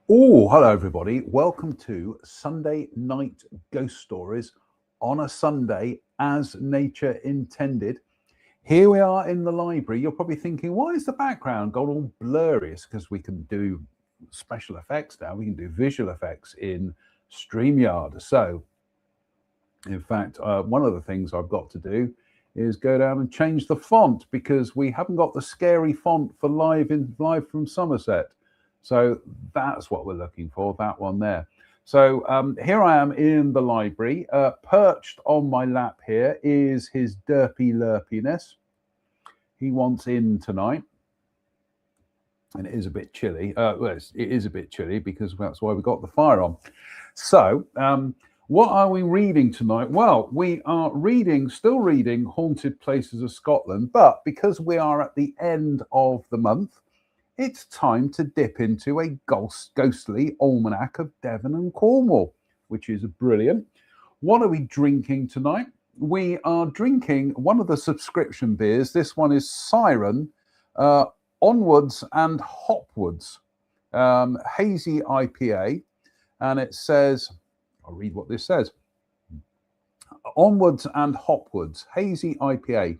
Oh, hello everybody. Welcome to Sunday Night Ghost Stories on a Sunday as nature intended. Here we are in the library. You're probably thinking, why is the background got all blurry? It's because we can do special effects now. We can do visual effects in StreamYard. So, in fact, one of the things I've got to do is go down and change the font because we haven't got the scary font for live from Somerset. So that's what we're looking for, that one there. So here I am in the library. Perched on my lap here is his derpy lurpiness. He wants in tonight. And it is a bit chilly. Well, it is a bit chilly because that's why we got the fire on. So, what are we reading tonight? Well, we are still reading Haunted Places of Scotland, but because we are at the end of the month, it's time to dip into a ghostly almanac of Devon and Cornwall, which is brilliant. What are we drinking tonight? We are drinking one of the subscription beers. This one is Siren Onwards and Hopwards Hazy IPA. And it says, I'll read what this says. Onwards and Hopwards Hazy IPA,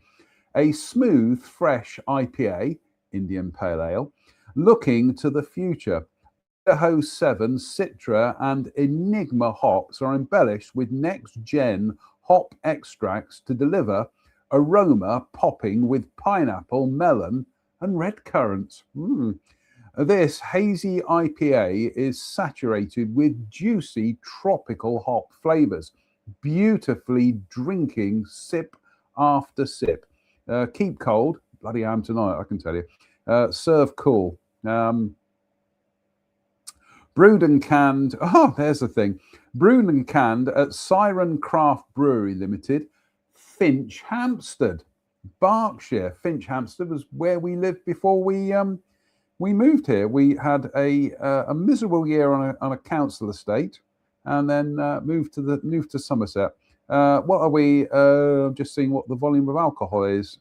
a smooth, fresh IPA, Indian Pale Ale, looking to the future. Idaho 7, Citra, and Enigma hops are embellished with next-gen hop extracts to deliver aroma popping with pineapple, melon, and red currants. This hazy IPA is saturated with juicy tropical hop flavors, beautifully drinking sip after sip. Keep cold, bloody am tonight, I can tell you. Serve cool. Brewed and canned. Oh, there's the thing. Brewed and canned at Siren Craft Brewery Limited, Finch Hampstead, Berkshire. Finch Hampstead was where we lived before we moved here. We had a miserable year on a council estate, and then moved to Somerset. What are we? Just seeing what the volume of alcohol is.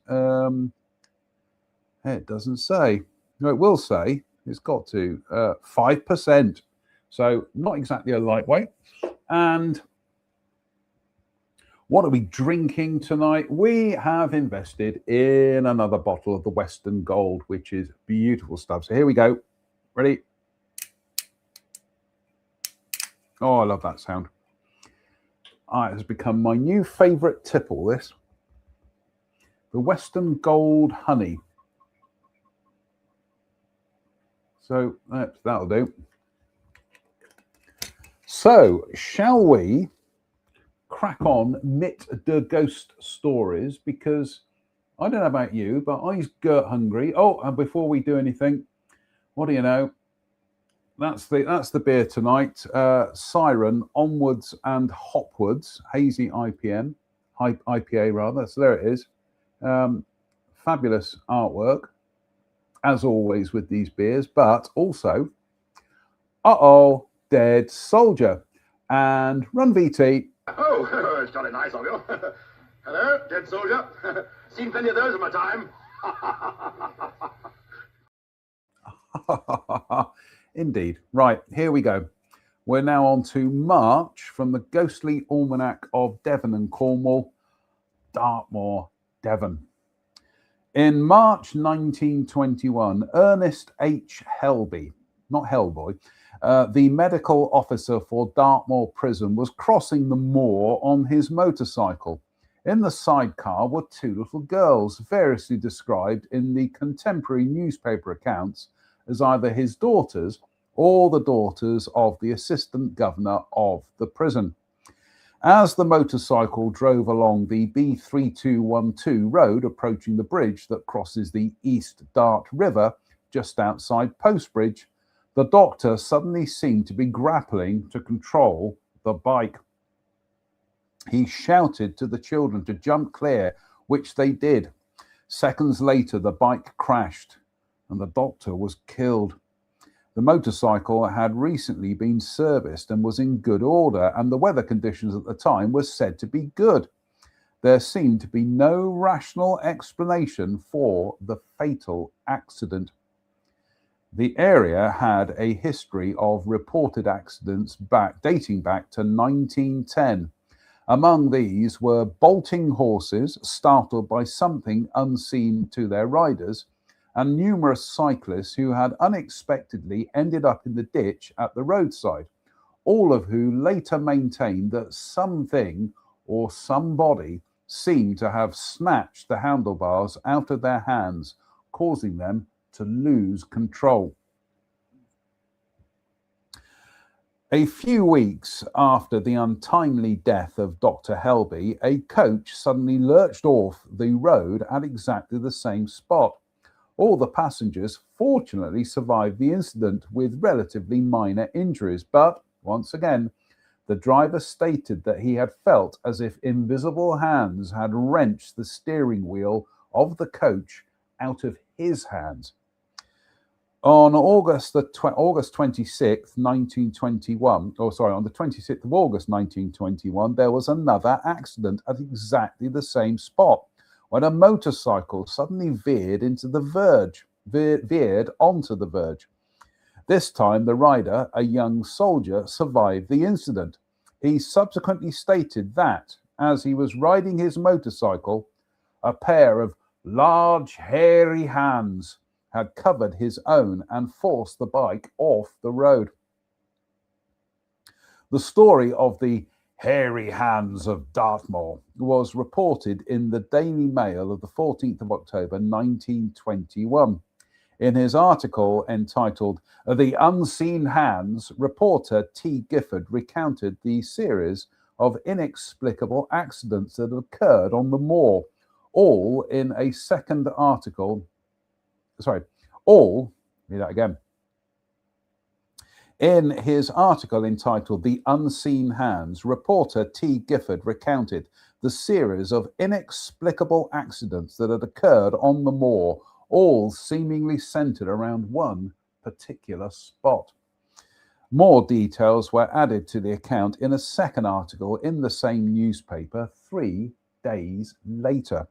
It doesn't say. No, it will say. It's got to 5%. So not exactly a lightweight. And what are we drinking tonight? We have invested in another bottle of the Western Gold, which is beautiful stuff. So here we go. Ready? Oh, I love that sound. It has become my new favorite tipple, this. The Western Gold Honey. So that'll do. So shall we crack on mit the ghost stories? Because I don't know about you, but I's gert hungry. Oh, and before we do anything, what do you know? That's the beer tonight. Siren Onwards and Hopwards Hazy IPA rather. So there it is. Fabulous artwork, as always with these beers, but also, Dead Soldier and Run VT. Oh, it's jolly nice of you. Hello, Dead Soldier. Seen plenty of those in my time. Indeed. Right, here we go. We're now on to March from the Ghostly Almanac of Devon and Cornwall, Dartmoor, Devon. In March 1921, Ernest H. Helby, not Hellboy, the medical officer for Dartmoor Prison, was crossing the moor on his motorcycle. In the sidecar were two little girls, variously described in the contemporary newspaper accounts as either his daughters or the daughters of the assistant governor of the prison. As the motorcycle drove along the B3212 road, approaching the bridge that crosses the East Dart River just outside Postbridge, the doctor suddenly seemed to be grappling to control the bike. He shouted to the children to jump clear, which they did. Seconds later, the bike crashed and the doctor was killed. The motorcycle had recently been serviced and was in good order, and the weather conditions at the time were said to be good. There seemed to be no rational explanation for the fatal accident. The area had a history of reported accidents dating back to 1910. Among these were bolting horses startled by something unseen to their riders, and numerous cyclists who had unexpectedly ended up in the ditch at the roadside, all of who later maintained that something or somebody seemed to have snatched the handlebars out of their hands, causing them to lose control. A few weeks after the untimely death of Dr. Helby, a coach suddenly lurched off the road at exactly the same spot. All the passengers fortunately survived the incident with relatively minor injuries, but once again, the driver stated that he had felt as if invisible hands had wrenched the steering wheel of the coach out of his hands. On August 26th, 1921, on the 26th of August 1921, there was another accident at exactly the same spot when a motorcycle suddenly veered onto the verge. This time, the rider, a young soldier, survived the incident. He subsequently stated that, as he was riding his motorcycle, a pair of large, hairy hands had covered his own and forced the bike off the road. The story of the hairy hands of Dartmoor was reported in the Daily Mail of the 14th of October 1921. In his article entitled The Unseen Hands, reporter T. Gifford recounted the series of inexplicable accidents that occurred on the moor, all in a second article. In his article entitled The Unseen Hands, reporter T. Gifford recounted the series of inexplicable accidents that had occurred on the moor, all seemingly centered around one particular spot. More details were added to the account in a second article in the same newspaper 3 days later.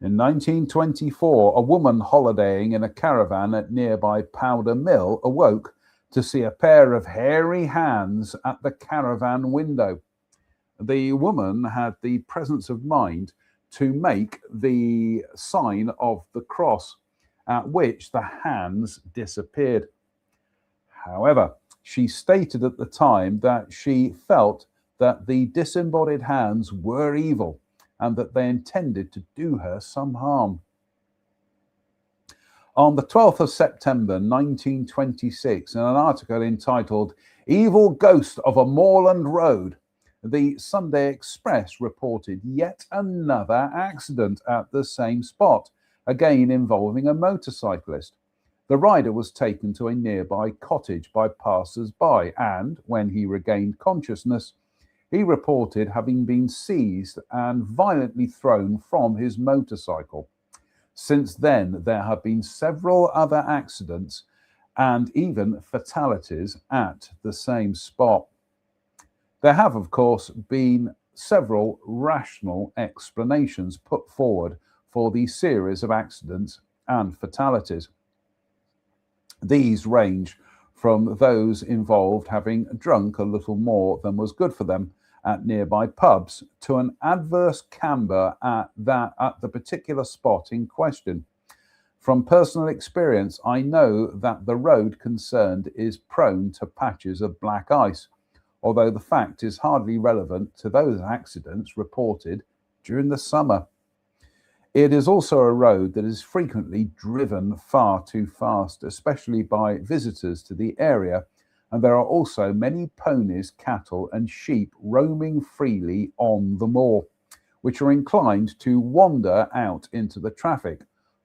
In 1924, a woman holidaying in a caravan at nearby Powder Mill awoke to see a pair of hairy hands at the caravan window. The woman had the presence of mind to make the sign of the cross, at which the hands disappeared. However, she stated at the time that she felt that the disembodied hands were evil and that they intended to do her some harm. On the 12th of September 1926, in an article entitled Evil Ghost of a Moorland Road, the Sunday Express reported yet another accident at the same spot, again involving a motorcyclist. The rider was taken to a nearby cottage by passers-by, and when he regained consciousness, he reported having been seized and violently thrown from his motorcycle. Since then, there have been several other accidents and even fatalities at the same spot. There have, of course, been several rational explanations put forward for the series of accidents and fatalities. These range from those involved having drunk a little more than was good for them at nearby pubs to an adverse camber at the particular spot in question. From personal experience, I know that the road concerned is prone to patches of black ice, although the fact is hardly relevant to those accidents reported during the summer. It is also a road that is frequently driven far too fast, especially by visitors to the area, and there are also many ponies, cattle, and sheep roaming freely on the moor, which are inclined to wander out into the traffic,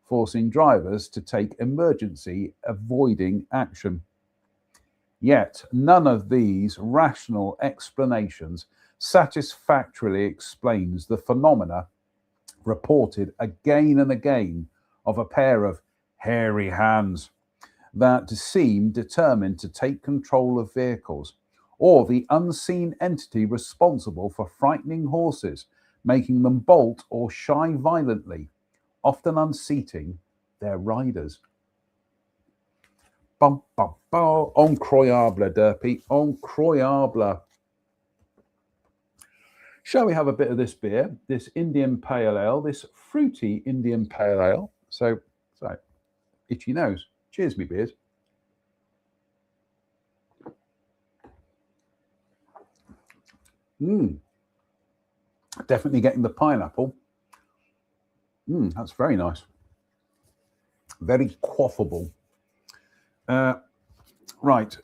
forcing drivers to take emergency avoiding action. Yet none of these rational explanations satisfactorily explains the phenomena reported again and again of a pair of hairy hands that seem determined to take control of vehicles, or the unseen entity responsible for frightening horses, making them bolt or shy violently, often unseating their riders. Bum, bum, bum. Incroyable, Derpy. Incroyable. Shall we have a bit of this beer, this Indian Pale Ale, this fruity Indian Pale Ale? So itchy nose. Cheers, me beers. Definitely getting the pineapple. That's very nice. Very quaffable. Right.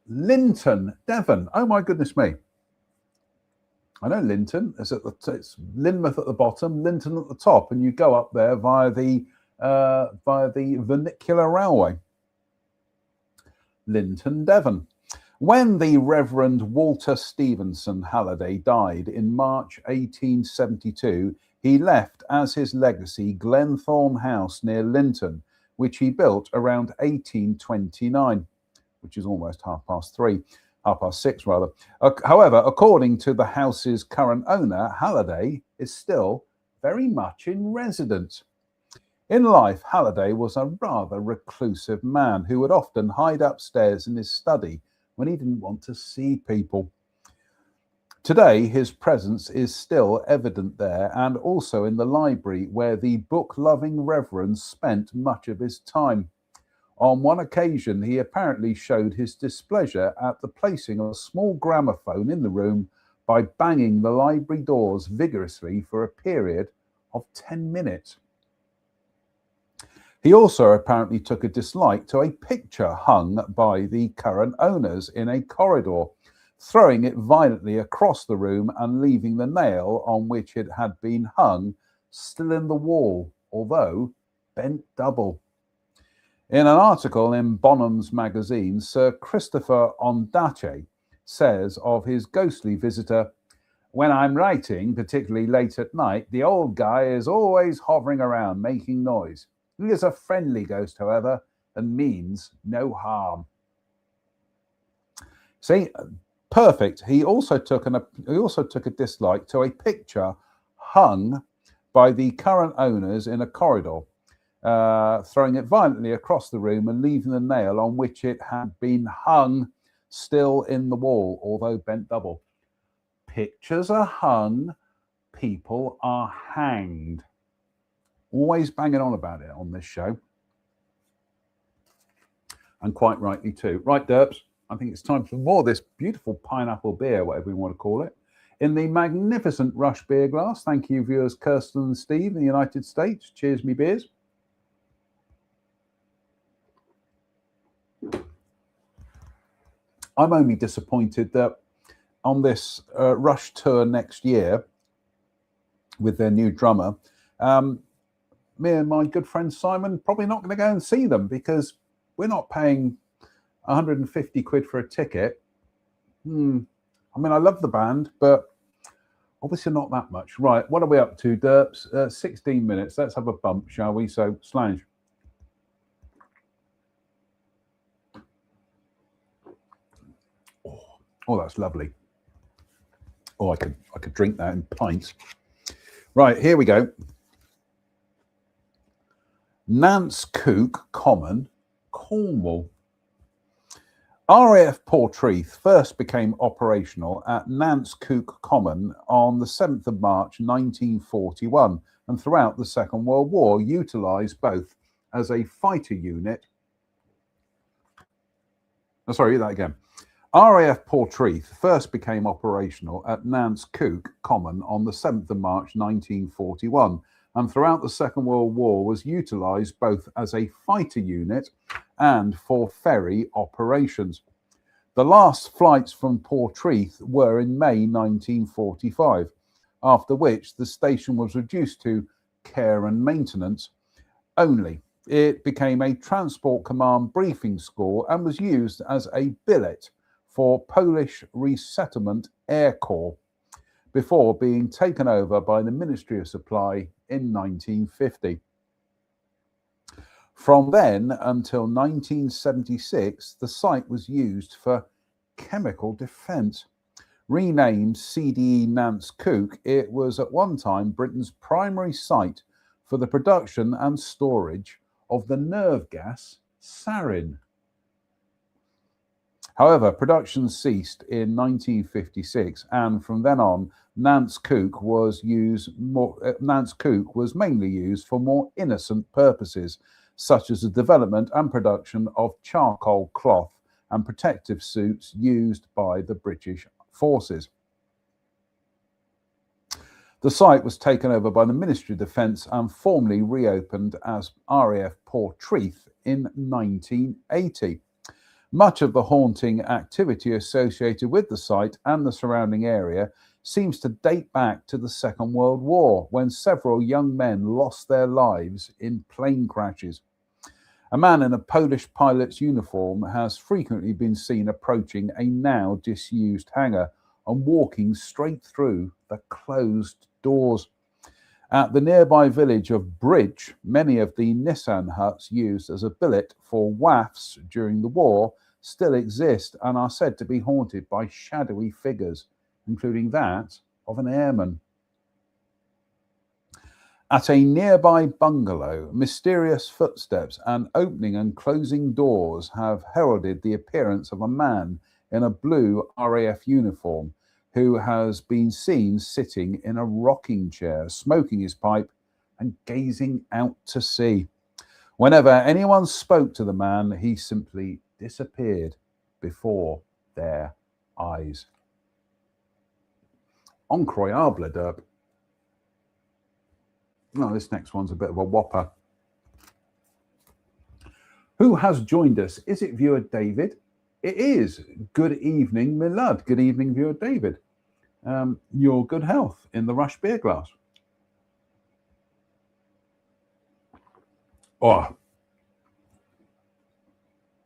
Linton, Devon. Oh my goodness me. I know Linton. It's it's Lynmouth at the bottom, Linton at the top, and you go up there via the vernacular railway. Linton, Devon. When the Reverend Walter Stevenson Halliday died in March 1872, he left as his legacy Glenthorne House near Linton, which he built around 1829, which is almost half past 6 rather. However, according to the house's current owner, Halliday is still very much in residence. In life, Halliday was a rather reclusive man who would often hide upstairs in his study when he didn't want to see people. Today, his presence is still evident there and also in the library where the book-loving Reverend spent much of his time. On one occasion, he apparently showed his displeasure at the placing of a small gramophone in the room by banging the library doors vigorously for a period of 10 minutes. He also apparently took a dislike to a picture hung by the current owners in a corridor, throwing it violently across the room and leaving the nail on which it had been hung still in the wall, although bent double. In an article in Bonham's magazine, Sir Christopher Ondaatje says of his ghostly visitor, "When I'm writing, particularly late at night, the old guy is always hovering around, making noise. He is a friendly ghost, however, and means no harm." See, perfect. He also took a dislike to a picture hung by the current owners in a corridor, throwing it violently across the room and leaving the nail on which it had been hung still in the wall, although bent double. Pictures are hung, people are hanged. Always banging on about it on this show. And quite rightly too. Right, Derps, I think it's time for more of this beautiful pineapple beer, whatever we want to call it, in the magnificent Rush beer glass. Thank you, viewers Kirsten and Steve in the United States. Cheers, me beers. I'm only disappointed that on this Rush tour next year with their new drummer, me and my good friend Simon probably not going to go and see them because we're not paying 150 quid for a ticket. I mean, I love the band, but obviously not that much. Right, what are we up to, Derps? 16 minutes. Let's have a bump, shall we? So, Slange. Oh, that's lovely. Oh, I could drink that in pints. Right, here we go. Nance Cook Common, Cornwall. RAF Portreath first became operational at Nance Cook Common on the 7th of March 1941 and throughout the Second World War utilised both as a fighter unit. RAF Portreath first became operational at Nance Cook Common on the 7th of March 1941 and throughout the Second World War was utilised both as a fighter unit and for ferry operations. The last flights from Portreath were in May 1945, after which the station was reduced to care and maintenance only. It became a Transport Command briefing school and was used as a billet for Polish Resettlement Air Corps before being taken over by the Ministry of Supply in 1950. From then until 1976, the site was used for chemical defence. Renamed CDE Nance Cook, it was at one time Britain's primary site for the production and storage of the nerve gas sarin. However, production ceased in 1956, and from then on, Nance Cook was mainly used for more innocent purposes, such as the development and production of charcoal cloth and protective suits used by the British forces. The site was taken over by the Ministry of Defence and formally reopened as RAF Portreath in 1980. Much of the haunting activity associated with the site and the surrounding area seems to date back to the Second World War, when several young men lost their lives in plane crashes. A man in a Polish pilot's uniform has frequently been seen approaching a now disused hangar and walking straight through the closed doors. At the nearby village of Bridge, many of the Nissan huts used as a billet for WAAFs during the war still exist and are said to be haunted by shadowy figures, including that of an airman. At a nearby bungalow, mysterious footsteps and opening and closing doors have heralded the appearance of a man in a blue RAF uniform who has been seen sitting in a rocking chair, smoking his pipe and gazing out to sea. Whenever anyone spoke to the man, he simply disappeared before their eyes. Incroyable, Derp. Oh, this next one's a bit of a whopper. Who has joined us? Is it viewer David? It is. Good evening, my lad. Good evening, viewer David. Your good health in the Rush beer glass. Oh.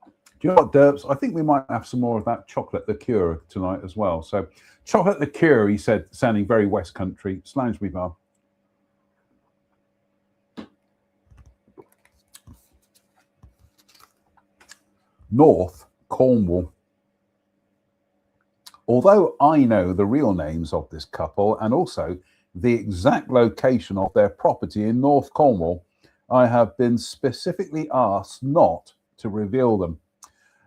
Do you know what, Derps? I think we might have some more of that chocolate liqueur tonight as well. So, chocolate liqueur, he said, sounding very West Country. Slangery bar. North Cornwall. Although I know the real names of this couple and also the exact location of their property in North Cornwall, I have been specifically asked not to reveal them.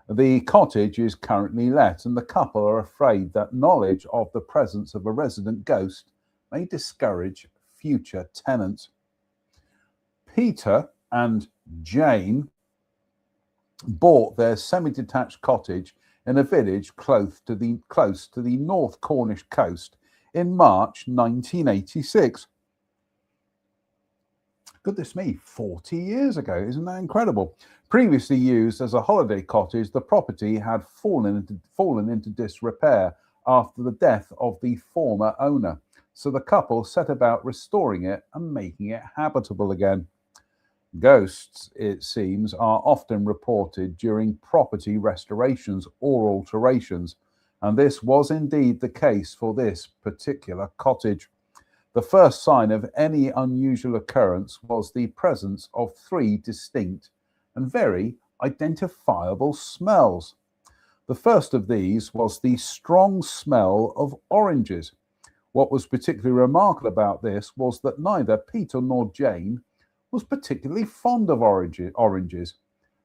The cottage is currently let, and the couple are afraid that knowledge of the presence of a resident ghost may discourage future tenants. Peter and Jane bought their semi-detached cottage in a village close to the North Cornish coast in March 1986. Goodness me, 40 years ago. Isn't that incredible? Previously used as a holiday cottage, the property had fallen into disrepair after the death of the former owner. So the couple set about restoring it and making it habitable again. Ghosts, it seems, are often reported during property restorations or alterations, and this was indeed the case for this particular cottage. The first sign of any unusual occurrence was the presence of 3 distinct and very identifiable smells. The first of these was the strong smell of oranges. What was particularly remarkable about this was that neither Peter nor Jane was particularly fond of oranges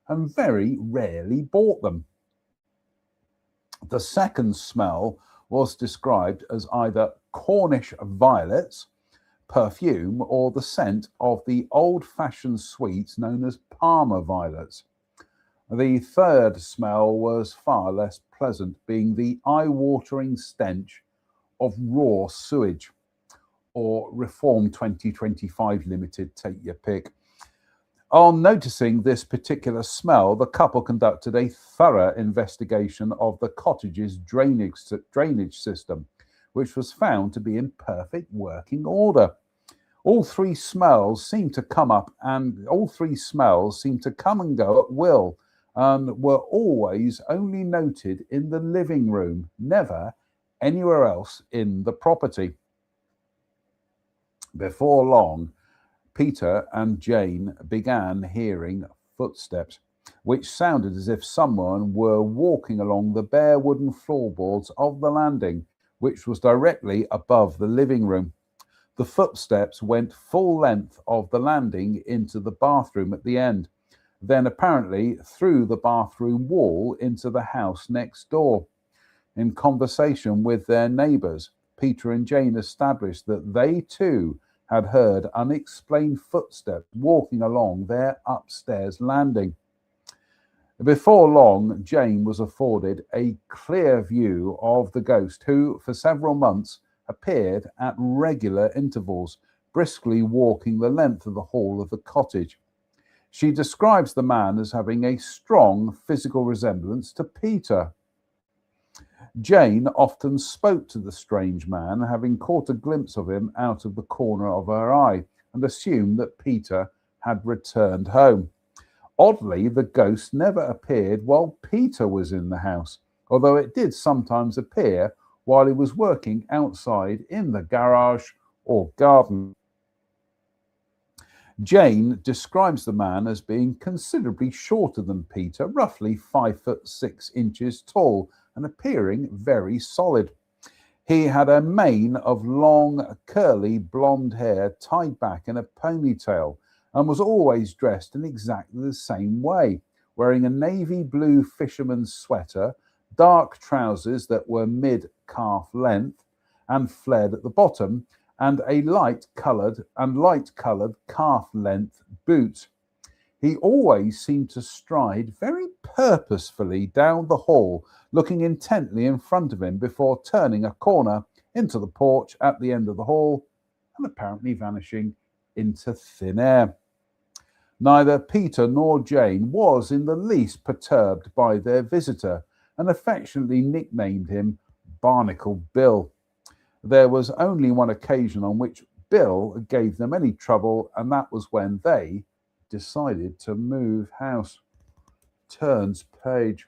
and very rarely bought them. The second smell was described as either Cornish violets, perfume, or the scent of the old-fashioned sweets known as Parma violets. The third smell was far less pleasant, being the eye-watering stench of raw sewage, or Reform 2025 Limited, take your pick. On noticing this particular smell, the couple conducted a thorough investigation of the cottage's drainage system, which was found to be in perfect working order. All three smells seemed to come and go at will, and were always only noted in the living room, never anywhere else in the property. Before long, Peter and Jane began hearing footsteps, which sounded as if someone were walking along the bare wooden floorboards of the landing, which was directly above the living room. The footsteps went full length of the landing into the bathroom at the end, then apparently through the bathroom wall into the house next door. In conversation with their neighbours, Peter and Jane established that they too had heard unexplained footsteps walking along their upstairs landing. Before long, Jane was afforded a clear view of the ghost, who for several months appeared at regular intervals, briskly walking the length of the hall of the cottage. She describes the man as having a strong physical resemblance to Peter. Jane often spoke to the strange man, having caught a glimpse of him out of the corner of her eye, and assumed that Peter had returned home. Oddly, the ghost never appeared while Peter was in the house, although it did sometimes appear while he was working outside in the garage or garden. Jane describes the man as being considerably shorter than Peter, roughly 5'6" tall, and appearing very solid. He had a mane of long, curly blonde hair tied back in a ponytail, and was always dressed in exactly the same way, wearing a navy blue fisherman's sweater, dark trousers that were mid-calf length and flared at the bottom, and a light-coloured calf-length boot. He always seemed to stride very purposefully down the hall, looking intently in front of him before turning a corner into the porch at the end of the hall and apparently vanishing into thin air. Neither Peter nor Jane was in the least perturbed by their visitor, and affectionately nicknamed him Barnacle Bill. There was only one occasion on which Bill gave them any trouble, and that was when they decided to move house. Turns page.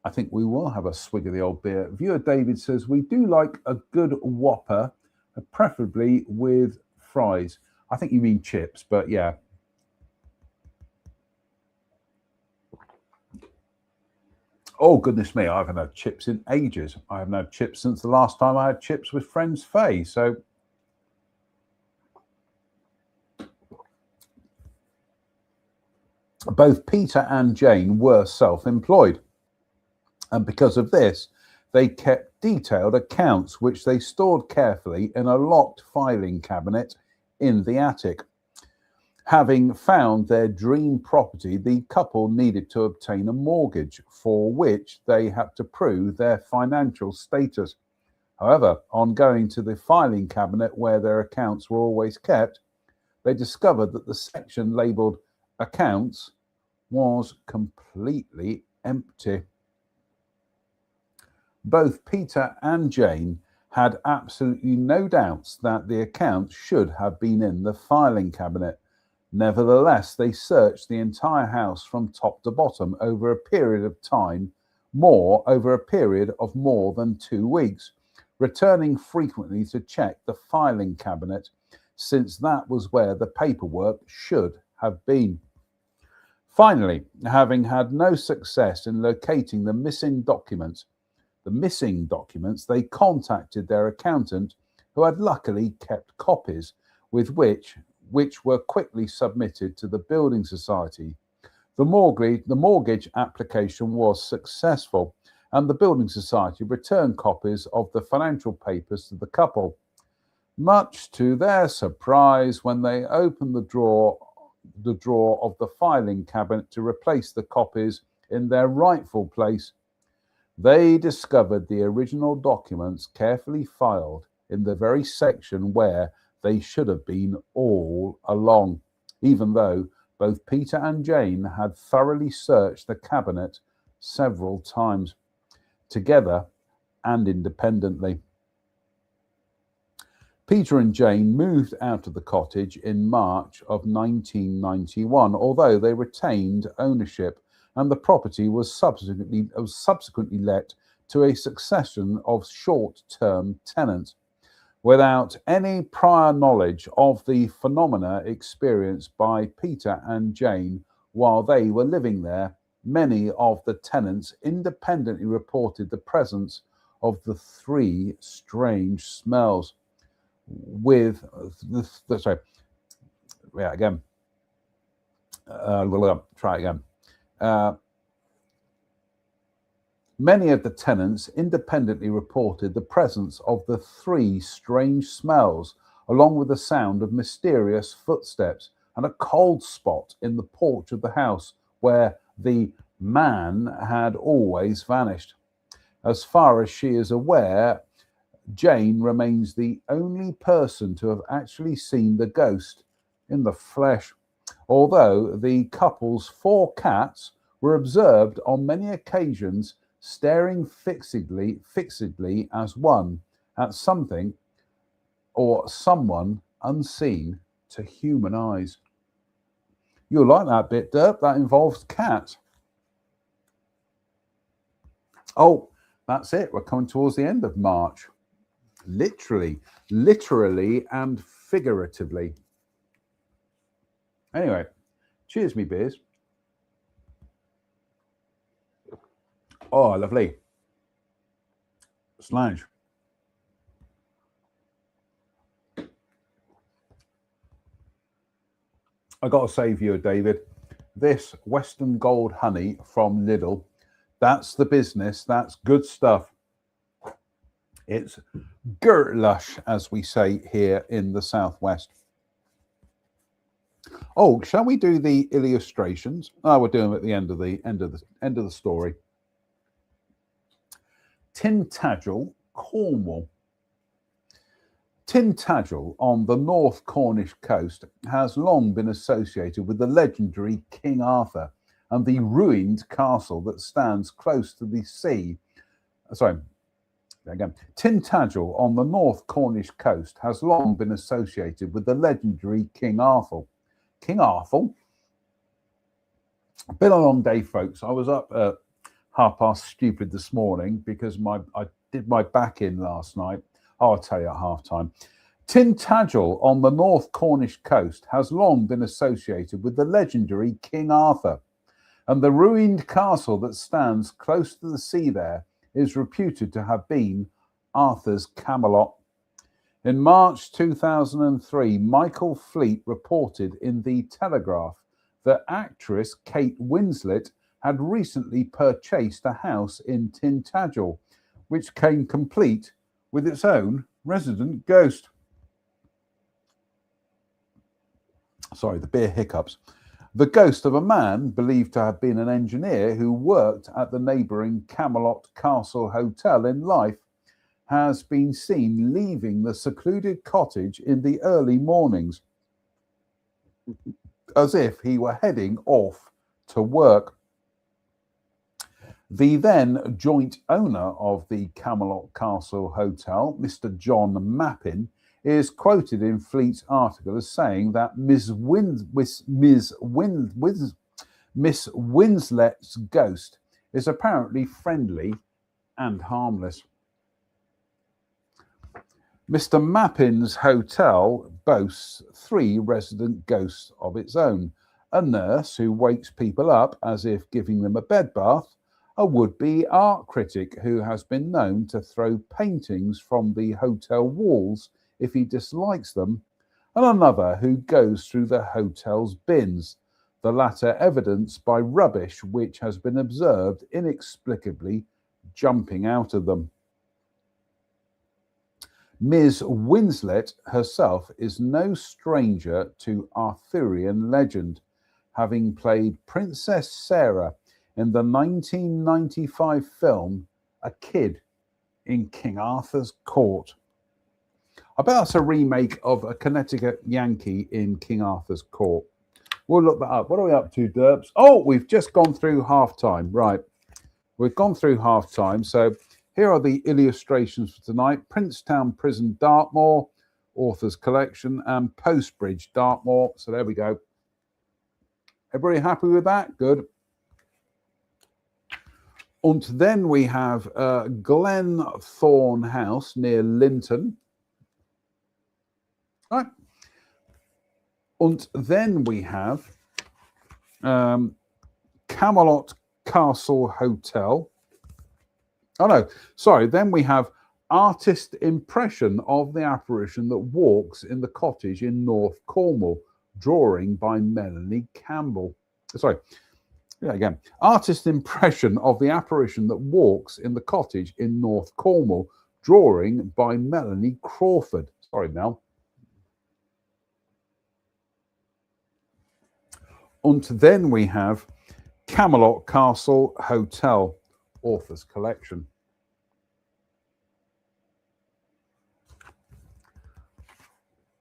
I think we will have a swig of the old beer. Viewer David says, we do like a good Whopper, preferably with fries. I think you mean chips, but yeah. Oh, goodness me, I haven't had chips in ages. I haven't had chips since the last time I had chips with Friends Faye. So both Peter and Jane were self-employed. And because of this, they kept detailed accounts which they stored carefully in a locked filing cabinet in the attic. Having found their dream property, the couple needed to obtain a mortgage, for which they had to prove their financial status. However, on going to the filing cabinet where their accounts were always kept, they discovered that the section labelled accounts was completely empty. Both Peter and Jane had absolutely no doubts that the accounts should have been in the filing cabinet. Nevertheless, they searched the entire house from top to bottom over a period of more than 2 weeks, returning frequently to check the filing cabinet, since that was where the paperwork should have been. Finally, having had no success in locating the missing documents, they contacted their accountant, who had luckily kept copies, with which were quickly submitted to the Building Society. The mortgage application was successful, and the Building Society returned copies of the financial papers to the couple. Much to their surprise, when they opened the drawer of the filing cabinet to replace the copies in their rightful place, they discovered the original documents carefully filed in the very section where they should have been all along, even though both Peter and Jane had thoroughly searched the cabinet several times, together and independently. Peter and Jane moved out of the cottage in March of 1991, although they retained ownership, and the property was subsequently let to a succession of short-term tenants. Without any prior knowledge of the phenomena experienced by Peter and Jane while they were living there, many of the tenants independently reported the presence of the three strange smells. try again. Many of the tenants independently reported the presence of the three strange smells, along with the sound of mysterious footsteps and a cold spot in the porch of the house where the man had always vanished. As far as she is aware, Jane remains the only person to have actually seen the ghost in the flesh, although the couple's 4 cats were observed on many occasions staring fixedly as one at something or someone unseen to human eyes. You'll like that bit, Derp. That involves cats. Oh, that's it. We're coming towards the end of March. Literally and figuratively. Anyway, cheers, me beers. Oh, lovely. Slange. I got to say, viewer David, this Western Gold honey from Lidl, that's the business. That's good stuff. It's lush, as we say here in the Southwest. Oh, shall we do the illustrations? Oh, we'll do them at the end of the story. Tintagel, Cornwall. Tintagel on the North Cornish coast has long been associated with the legendary King Arthur and the ruined castle that stands close to the sea. Tintagel on the North Cornish coast has long been associated with the legendary King Arthur. King Arthur? Been a long day, folks. I was up at stupid this morning because I did my back in last night. I'll tell you at halftime. Tintagel on the North Cornish coast has long been associated with the legendary King Arthur, and the ruined castle that stands close to the sea there is reputed to have been Arthur's Camelot. In March 2003, Michael Fleet reported in the Telegraph that actress Kate Winslet had recently purchased a house in Tintagel, which came complete with its own resident ghost. Sorry, the beer hiccups. The ghost of a man believed to have been an engineer who worked at the neighbouring Camelot Castle Hotel in life has been seen leaving the secluded cottage in the early mornings, as if he were heading off to work. The then joint owner of the Camelot Castle Hotel, Mr. John Mappin, is quoted in Fleet's article as saying that Miss Winslet's ghost is apparently friendly and harmless. Mr. Mappin's hotel boasts 3 resident ghosts of its own: a nurse who wakes people up as if giving them a bed bath, a would-be art critic who has been known to throw paintings from the hotel walls if he dislikes them, and another who goes through the hotel's bins, the latter evidenced by rubbish which has been observed inexplicably jumping out of them. Ms. Winslet herself is no stranger to Arthurian legend, having played Princess Sarah in the 1995 film A Kid in King Arthur's Court. I bet that's a remake of A Connecticut Yankee in King Arthur's Court. We'll look that up. What are we up to, Derps? Oh, we've just gone through halftime. Right. We've gone through halftime. So here are the illustrations for tonight. Princetown Prison, Dartmoor, Author's Collection, and Postbridge, Dartmoor. So there we go. Everybody happy with that? Good. And then we have Glenthorne House near Linton. Right. And then we have Camelot Castle Hotel. Oh no, sorry. Then we have artist impression of the apparition that walks in the cottage in North Cornwall. drawing by Melanie Campbell. Sorry, yeah, again. Artist's impression of the apparition that walks in the cottage in North Cornwall, drawing by Melanie Crawford. Sorry, Mel. And then we have Camelot Castle Hotel, author's collection.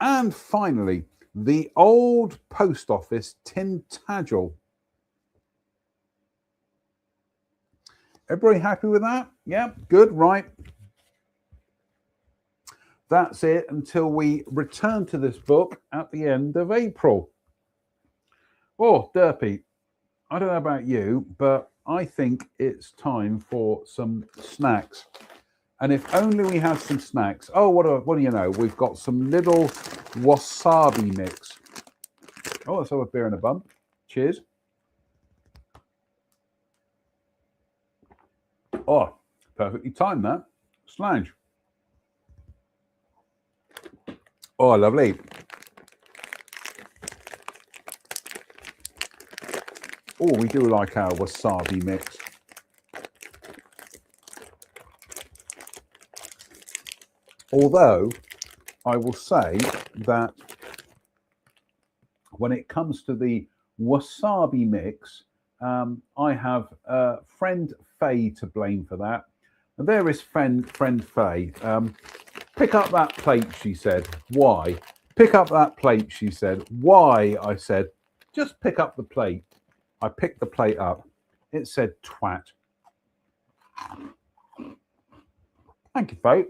And finally, the Old Post Office Tintagel. Everybody happy with that? Yeah, good, right. That's it until we return to this book at the end of April. Oh, Derpy, I don't know about you, but I think it's time for some snacks. And if only we had some snacks. Oh, what do you know? We've got some little wasabi mix. Oh, let's have a beer and a bump. Cheers. Oh, perfectly timed that. Slange. Oh, lovely. Oh, we do like our wasabi mix. Although, I will say that when it comes to the wasabi mix, I have friend Faye to blame for that. And there is friend Faye. Pick up that plate, she said. Why? Pick up that plate, she said. Why? I said, just pick up the plate. I picked the plate up. It said twat. Thank you, Faye.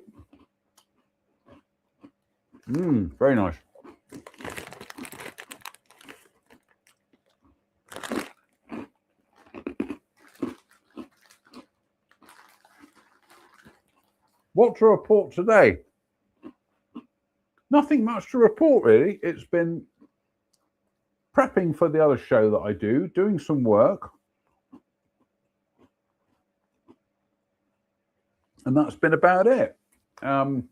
Very nice. What to report today? Nothing much to report, really. It's been prepping for the other show that I do, doing some work. And that's been about it. I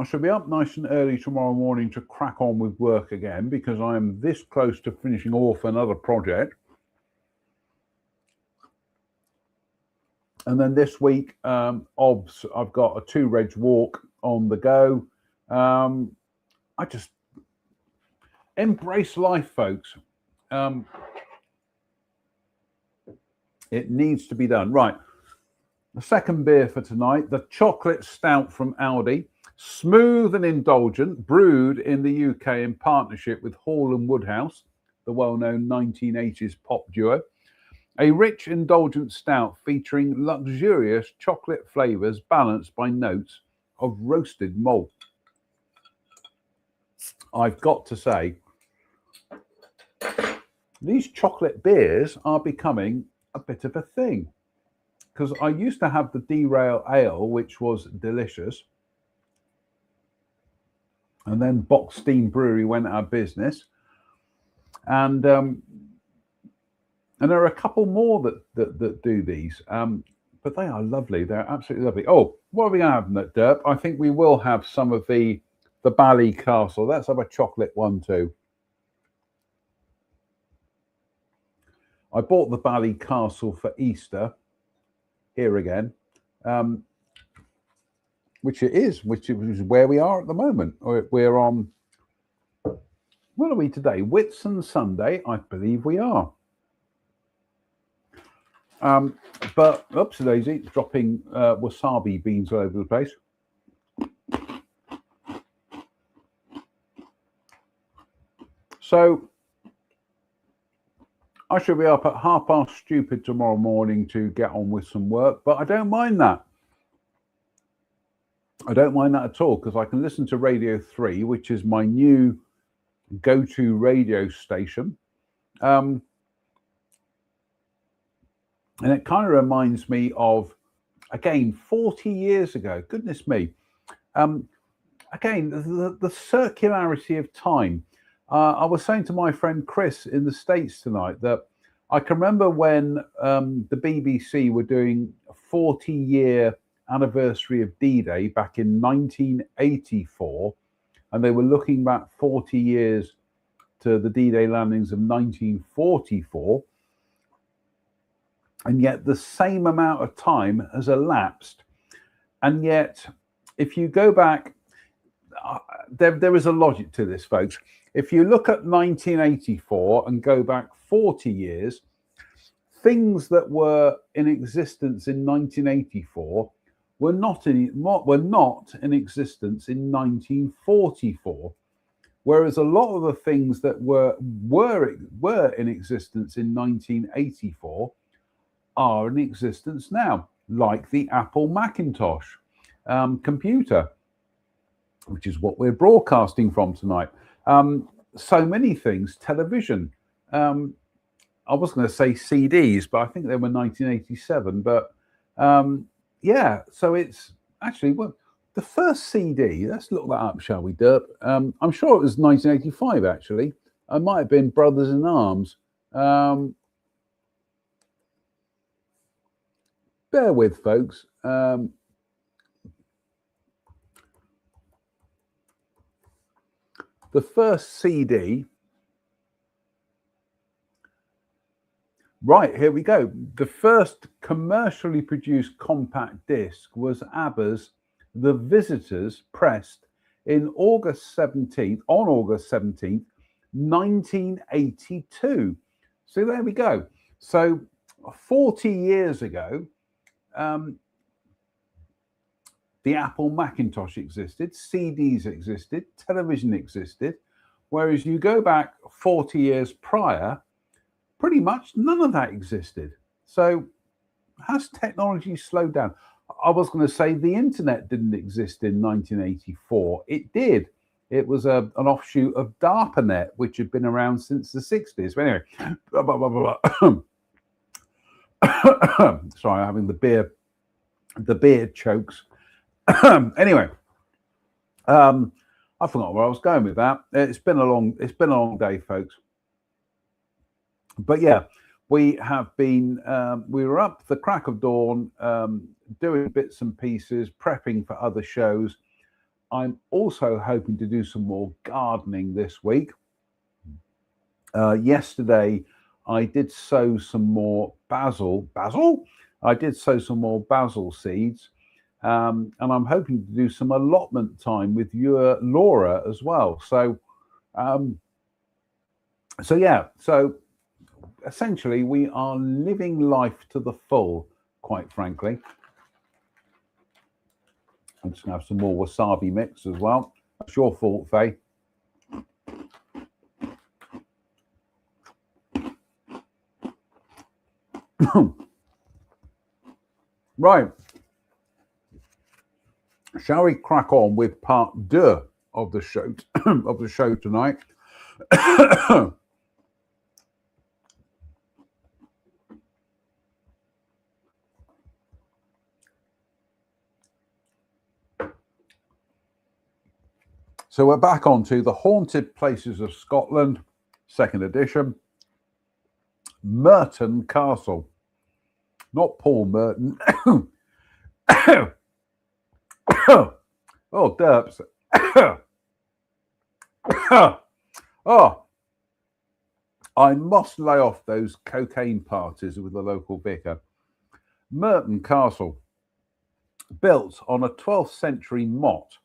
shall be up nice and early tomorrow morning to crack on with work again because I am this close to finishing off another project. And then this week, OBS, I've got a 2-reg walk on the go. I just embrace life, folks. It needs to be done. Right. The second beer for tonight, the chocolate stout from Aldi. Smooth and indulgent, brewed in the UK in partnership with Hall and Woodhouse, the well-known 1980s pop duo. A rich, indulgent stout featuring luxurious chocolate flavours balanced by notes of roasted malt. I've got to say, these chocolate beers are becoming a bit of a thing because I used to have the Derail Ale, which was delicious. And then Box Steam Brewery went out of business. And there are a couple more that do these, but they are lovely. They're absolutely lovely. Oh, what are we going to have in that, Derp? I think we will have some of the Bally Castle. Let's have a chocolate one too. I bought the Bally Castle for Easter. Here again, which is where we are at the moment. We're on. What are we today? Whitsun Sunday, I believe we are. But oopsie daisy, dropping wasabi beans all over the place. So I should be up at stupid tomorrow morning to get on with some work, but I don't mind that. I don't mind that at all because I can listen to Radio 3, which is my new go-to radio station. And it kind of reminds me of, again, 40 years ago. Goodness me. Again, the circularity of time. I was saying to my friend Chris in the States tonight that I can remember when the BBC were doing a 40-year anniversary of D-Day back in 1984. and they were looking back 40 years to the D-Day landings of 1944, and yet the same amount of time has elapsed. And yet, if you go back, there is a logic to this, folks. If you look at 1984 and go back 40 years, things that were in existence in 1984 were not in existence in 1944, whereas a lot of the things that were in existence in 1984 are in existence now, like the Apple Macintosh computer, which is what we're broadcasting from tonight. So many things, television. I was going to say CDs, but I think they were 1987. But yeah, so it's actually the first CD. Let's look that up, shall we, Derp? I'm sure it was 1985. Actually, it might have been Brothers in Arms. Bear with, folks. The first CD. Right, here we go. The first commercially produced compact disc was ABBA's The Visitors, pressed in August 17th, 1982. So there we go. So 40 years ago, the Apple Macintosh existed, CDs existed, television existed, whereas you go back 40 years prior, pretty much none of that existed. So has technology slowed down? I was going to say the internet didn't exist in 1984. It did. It was an offshoot of DARPANET, which had been around since the 60s. But anyway, sorry, I'm having the beard chokes. Anyway, I forgot where I was going with that. It's been a long day, folks. But yeah, we have been. We were up the crack of dawn, doing bits and pieces, prepping for other shows. I'm also hoping to do some more gardening this week. Yesterday, I did sow some more basil. I did sow some more basil seeds. And I'm hoping to do some allotment time with your Laura as well. So yeah, so essentially we are living life to the full, quite frankly. I'm just gonna have some more wasabi mix as well. That's your fault, Faye. Right. Shall we crack on with part 2 of the show tonight? So we're back onto the Haunted Places of Scotland, 2nd edition. Merton Castle. Not Paul Merton. Oh, derps. Oh, I must lay off those cocaine parties with the local vicar. Merton Castle, built on a 12th century motte.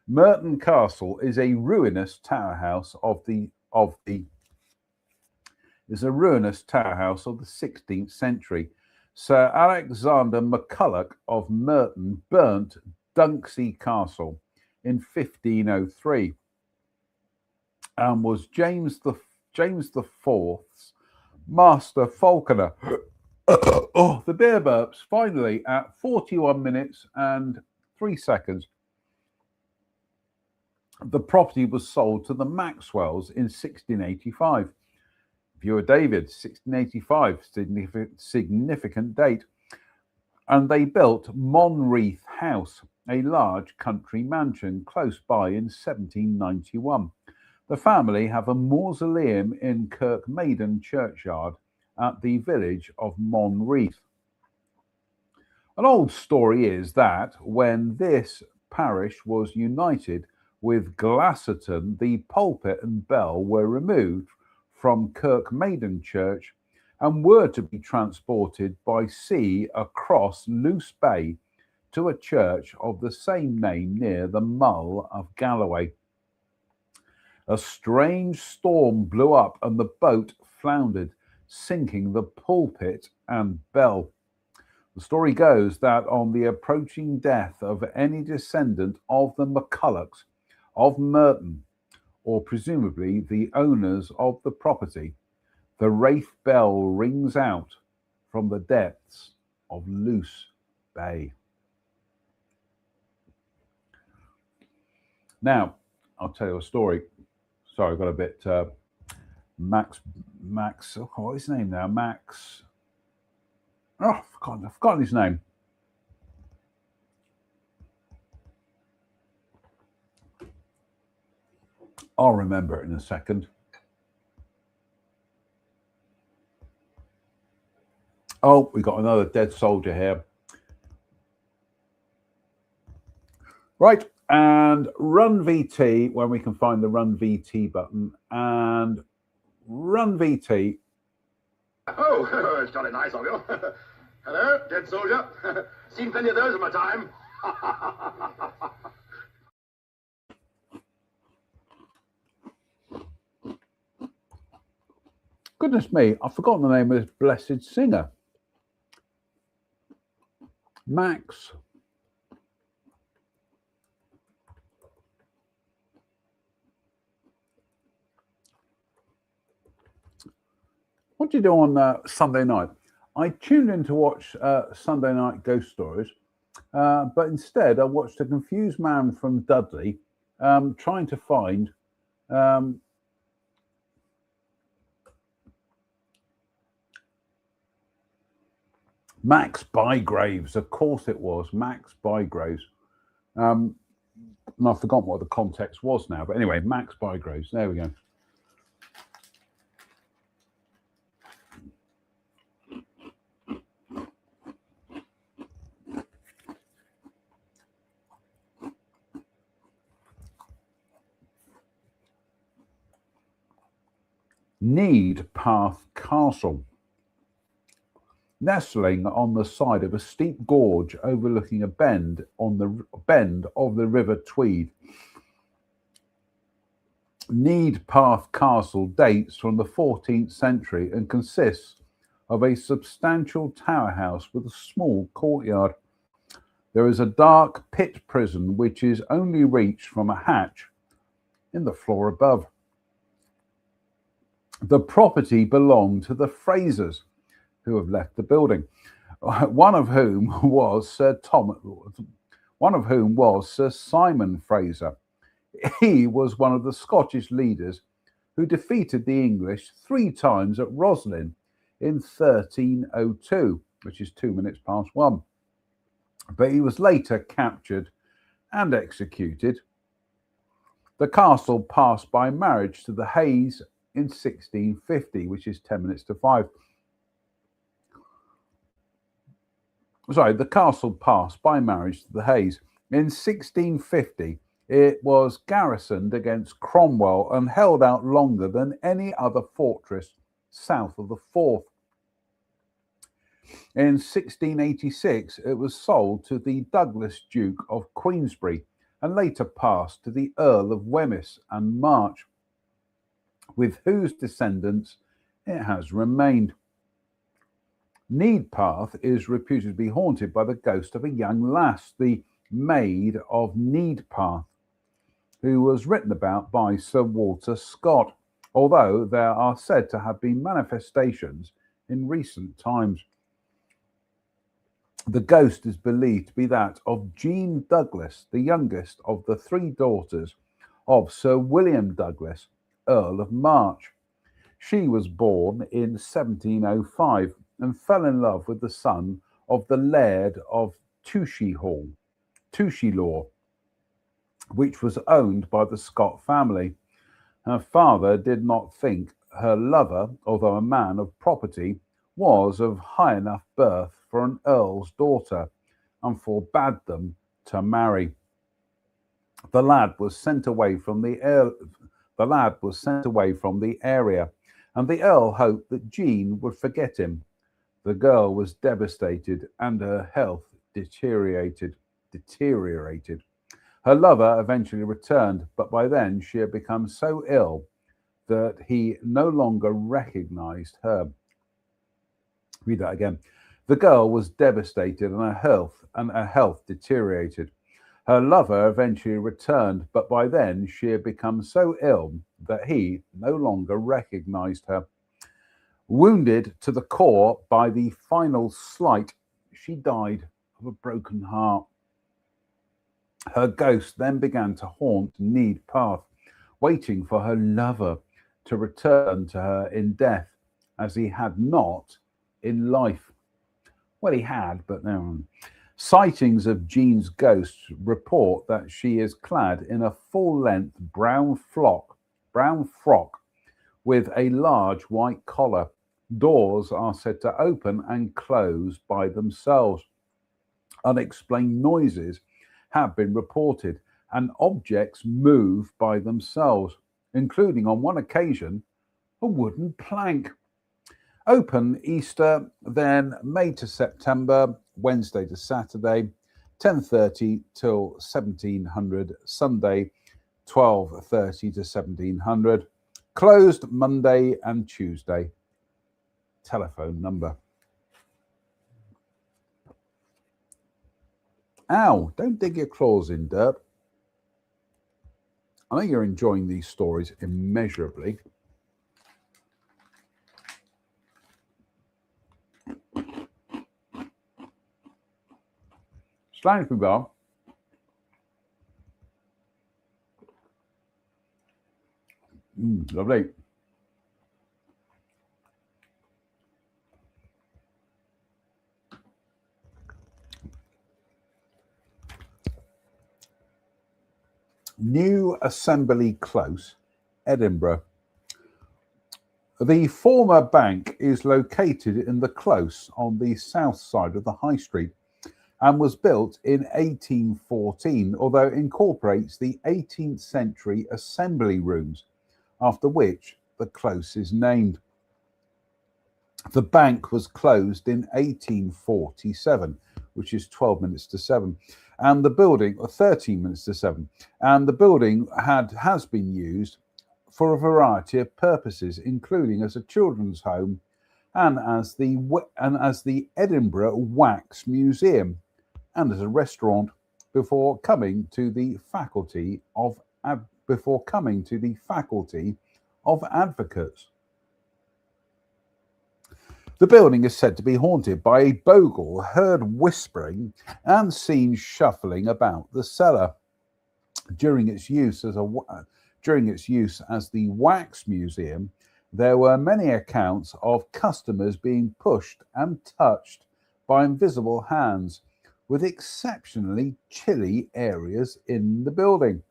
Merton Castle is a ruinous tower house of the 16th century. Sir Alexander MacCulloch of Merton burnt Dunxey Castle in 1503 and was James IV's master falconer. Oh, the beer burps. Finally, at 41 minutes and 3 seconds, the property was sold to the Maxwells in 1685. Viewer David, 1685, significant date. And they built Monreath House, a large country mansion close by in 1791. The family have a mausoleum in Kirkmaiden churchyard at the village of Monreath. An old story is that when this parish was united with Glasserton, the pulpit and bell were removed from Kirkmaiden Church and were to be transported by sea across Luce Bay to a church of the same name near the Mull of Galloway. A strange storm blew up and the boat floundered, sinking the pulpit and bell. The story goes that on the approaching death of any descendant of the McCullochs of Merton, or presumably the owners of the property, the Wraith bell rings out from the depths of Luce Bay. Now, I'll tell you a story. Sorry, I got a bit Max, oh, what's his name now? Max. Oh, I've forgotten his name. I'll remember it in a second. Oh, we got another dead soldier here. Right, and run VT when we can find the run VT button, and run VT. Oh, it's jolly nice of you. Hello, dead soldier. Seen plenty of those in my time. Goodness me, I've forgotten the name of this blessed singer. Max. What do you do on Sunday night? I tuned in to watch Sunday Night Ghost Stories, but instead I watched a confused man from Dudley trying to find Max Bygraves. Of course it was Max Bygraves. And I've forgotten what the context was now, but anyway, Max Bygraves. There we go. Needpath Castle. Nestling on the side of a steep gorge overlooking a bend of the River Tweed. Needpath Castle dates from the 14th century and consists of a substantial tower house with a small courtyard. There is a dark pit prison which is only reached from a hatch in the floor above. The property belonged to the Frasers, who have left the building, one of whom was Sir Simon Fraser. He was one of the Scottish leaders who defeated the English 3 times at Roslin in 1302, which is 2 minutes past 1. But he was later captured and executed. The castle passed by marriage to the Hayes in 1650, which is 10 minutes to 5. Sorry, the castle passed by marriage to the Hayes. In 1650, it was garrisoned against Cromwell and held out longer than any other fortress south of the Forth. In 1686, it was sold to the Douglas Duke of Queensberry and later passed to the Earl of Wemyss and March, with whose descendants it has remained. Needpath is reputed to be haunted by the ghost of a young lass, the Maid of Needpath, who was written about by Sir Walter Scott, although there are said to have been manifestations in recent times. The ghost is believed to be that of Jean Douglas, the youngest of the 3 daughters of Sir William Douglas, Earl of March. She was born in 1705 and fell in love with the son of the Laird of Tushielaw, which was owned by the Scott family. Her father did not think her lover, although a man of property, was of high enough birth for an earl's daughter, and forbade them to marry. The lad was sent away from the earl. The lad was sent away from the area, and the earl hoped that Jean would forget him. The girl was devastated, and her health deteriorated. Her lover eventually returned, but by then she had become so ill that he no longer recognized her. Read that again. The girl was devastated, and her health deteriorated. Her lover eventually returned, but by then she had become so ill that he no longer recognized her. Wounded to the core by the final slight, she died of a broken heart. Her ghost then began to haunt Need Path, waiting for her lover to return to her in death, as he had not in life. Well, he had, but no. Sightings of Jean's ghost report that she is clad in a full-length brown frock with a large white collar. Doors are said to open and close by themselves. Unexplained noises have been reported, and objects move by themselves, including on one occasion a wooden plank. Open Easter, then May to September, Wednesday to Saturday, 10:30 till 1700, Sunday 12:30 to 1700. Closed Monday and Tuesday. Telephone number. Ow, don't dig your claws in dirt. I know you're enjoying these stories immeasurably. Thank you, Bob. Lovely. New Assembly Close, Edinburgh. The former bank is located in the close on the south side of the High Street and was built in 1814, although it incorporates the 18th century assembly rooms, after which the close is named. The bank was closed in 1847, which is 12 minutes to 7, and the building, or 13 minutes to 7, and the building has been used for a variety of purposes, including as a children's home and as the Edinburgh Wax Museum, and as a restaurant before coming to the Faculty of Advocates. The building is said to be haunted by a bogle heard whispering and seen shuffling about the cellar. During its use as the Wax Museum, there were many accounts of customers being pushed and touched by invisible hands, with exceptionally chilly areas in the building.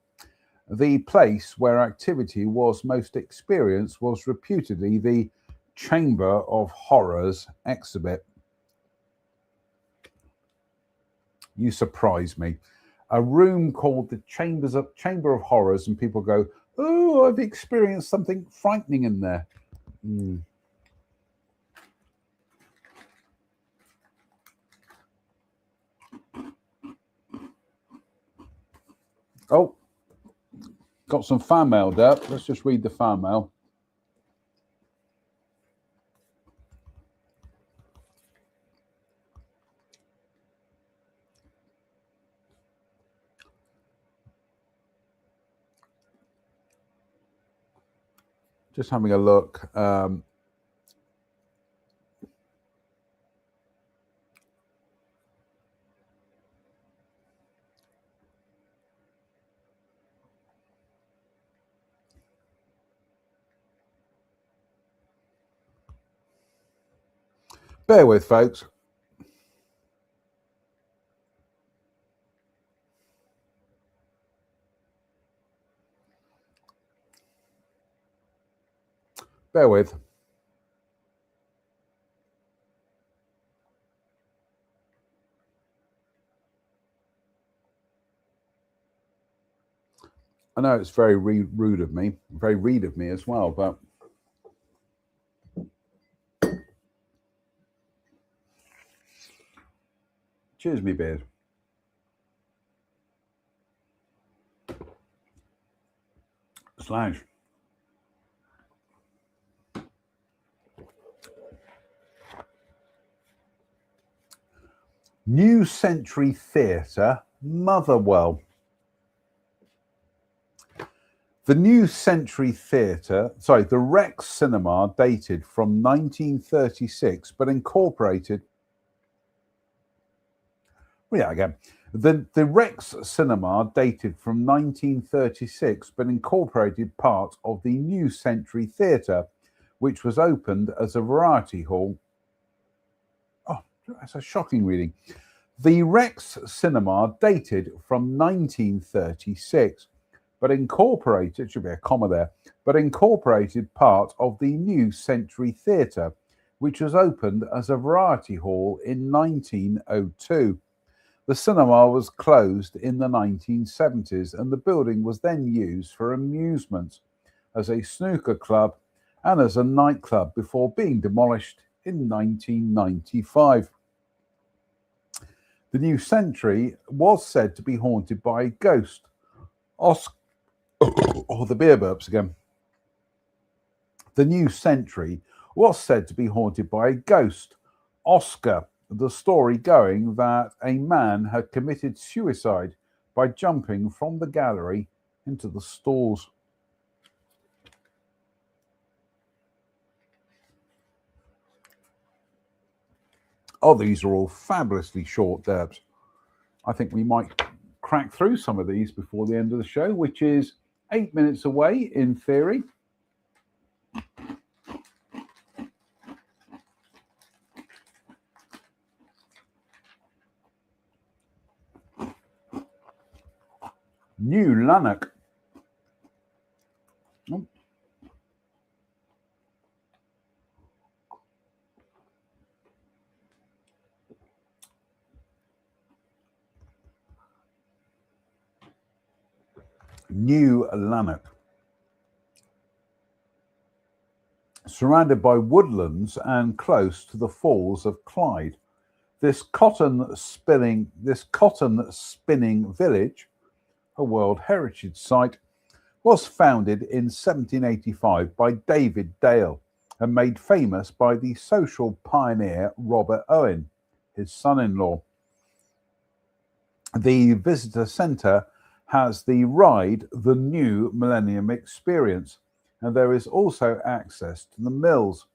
The place where activity was most experienced was reputedly the Chamber of Horrors exhibit. You surprise me. A room called the Chamber of Horrors, and people go, "Oh, I've experienced something frightening in there." Oh, got some fan mail there. Let's just read the fan mail. Just having a look. Bear with, folks. Bear with. I know it's very rude of me, very read of me as well, but cheers, me beard. Slash. New Century Theatre, Motherwell. The New Century Theatre, the Rex Cinema dated from 1936, but incorporated. The Rex Cinema dated from 1936, but incorporated part of the New Century Theatre, which was opened as a variety hall. Oh, that's a shocking reading. The Rex Cinema dated from 1936, but incorporated, should be a comma there, but incorporated part of the New Century Theatre, which was opened as a variety hall in 1902. The cinema was closed in the 1970s, and the building was then used for amusement, as a snooker club and as a nightclub before being demolished in 1995. The New Century was said to be haunted by a ghost. The beer burps again. The New Century was said to be haunted by a ghost, Oscar, the story going that a man had committed suicide by jumping from the gallery into the stalls. Oh, these are all fabulously short derbs. I think we might crack through some of these before the end of the show, which is 8 minutes away in theory. New Lanark. Oh. New Lanark. Surrounded by woodlands and close to the Falls of Clyde, this cotton spinning village, a World Heritage Site, was founded in 1785 by David Dale and made famous by the social pioneer Robert Owen, his son-in-law. The visitor centre has the ride The New Millennium Experience, and there is also access to the mills,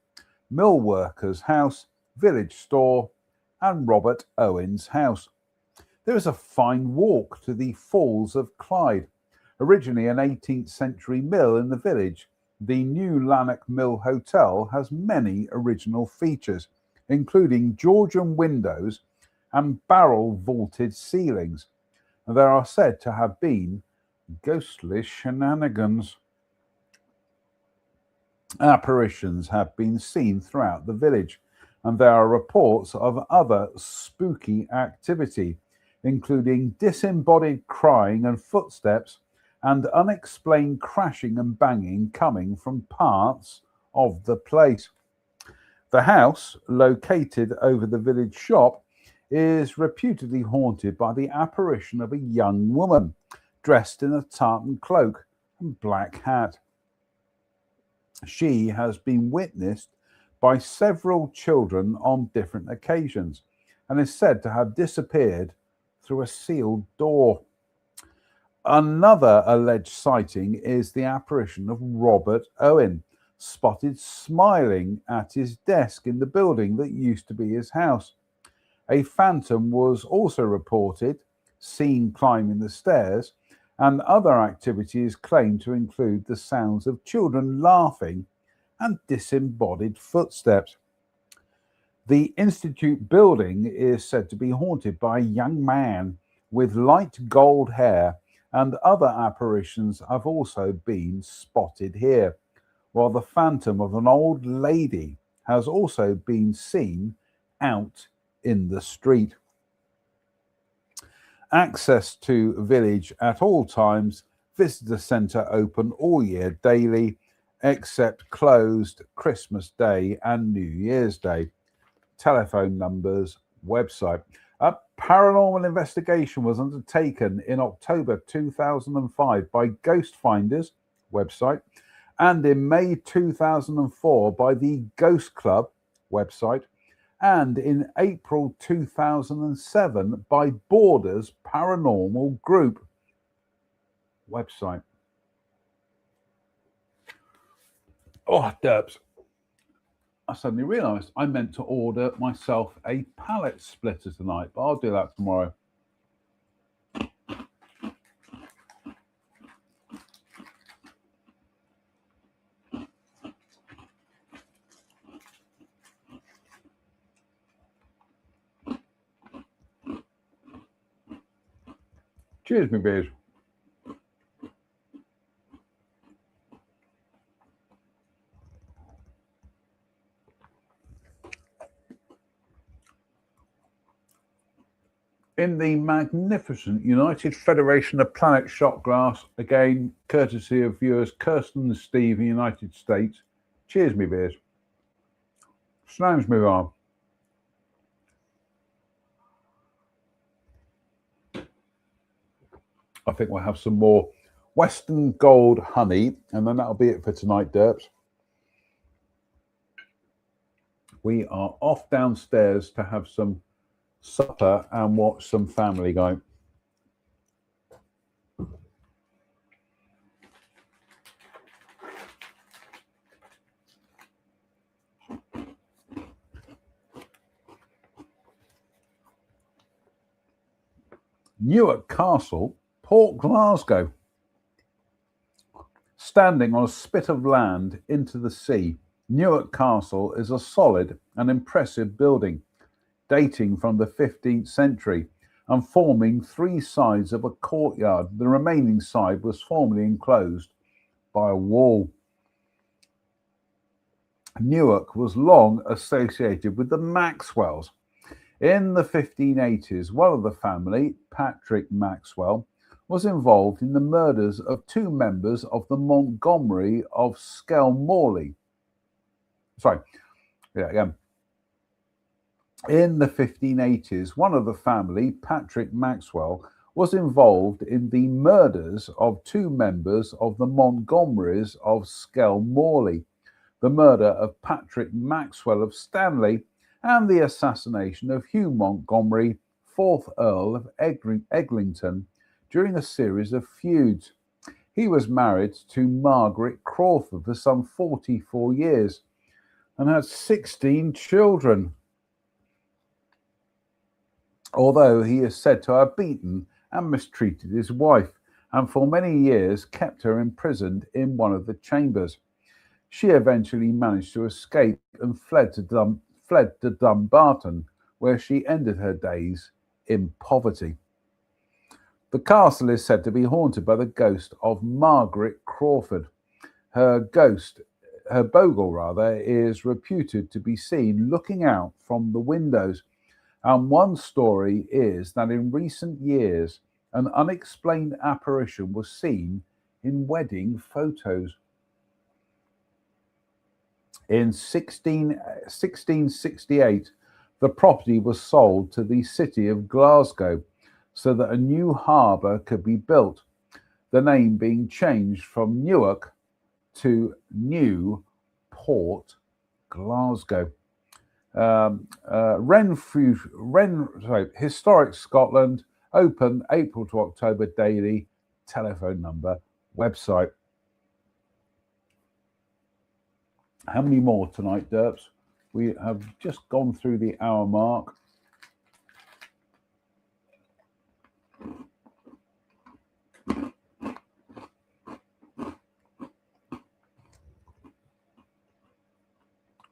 mill workers' house, village store, and Robert Owen's house. There is a fine walk to the Falls of Clyde. Originally an 18th century mill in the village, the New Lanark Mill Hotel has many original features, including Georgian windows and barrel vaulted ceilings. There are said to have been ghostly shenanigans. Apparitions have been seen throughout the village, and there are reports of other spooky activity, including disembodied crying and footsteps and unexplained crashing and banging coming from parts of the place. The house, located over the village shop, is reputedly haunted by the apparition of a young woman dressed in a tartan cloak and black hat. She has been witnessed by several children on different occasions and is said to have disappeared through a sealed door. Another alleged sighting is the apparition of Robert Owen, spotted smiling at his desk in the building that used to be his house. A phantom was also reported, seen climbing the stairs, and other activities claimed to include the sounds of children laughing and disembodied footsteps. The Institute building is said to be haunted by a young man with light gold hair, and other apparitions have also been spotted here, while the phantom of an old lady has also been seen out in the street. Access to village at all times Visitor Centre open all year daily, except closed Christmas Day and New Year's Day. Telephone numbers, website. A paranormal investigation was undertaken in October 2005 by Ghost Finders website, and in May 2004 by the Ghost Club website, and in April 2007 by Borders Paranormal Group website. Oh, derps. I suddenly realised I meant to order myself a pallet splitter tonight, but I'll do that tomorrow. Cheers, me beers. In the magnificent United Federation of Planet Shot Glass, again, courtesy of viewers Kirsten and Steve in the United States. Cheers, me beers. Slams me on. I think we'll have some more Western Gold honey, and then that'll be it for tonight, derps. We are off downstairs to have some supper and watch some Family Guy. Newark Castle, Port Glasgow. Standing on a spit of land into the sea, Newark Castle is a solid and impressive building, dating from the 15th century and forming three sides of a courtyard. The remaining side was formerly enclosed by a wall. Newark was long associated with the Maxwells. In the 1580s, one of the family, Patrick Maxwell, was involved in the murders of two members of the Montgomery of Skelmorley. In the 1580s, one of the family, Patrick Maxwell, was involved in the murders of two members of the Montgomerys of Skelmorley, the murder of Patrick Maxwell of Stanley, and the assassination of Hugh Montgomery, 4th Earl of Eglinton, during a series of feuds. He was married to Margaret Crawford for some 44 years and had 16 children, although he is said to have beaten and mistreated his wife, and for many years kept her imprisoned in one of the chambers. She eventually managed to escape and fled to Dumbarton, where she ended her days in poverty. The castle is said to be haunted by the ghost of Margaret Crawford. Her bogle, is reputed to be seen looking out from the windows, and one story is that in recent years an unexplained apparition was seen in wedding photos. In 1668, the property was sold to the city of Glasgow so that a new harbour could be built, the name being changed from Newark to New Port Glasgow. Historic Scotland, open April to October daily, telephone number, website. How many more tonight, derps? We have just gone through the hour mark.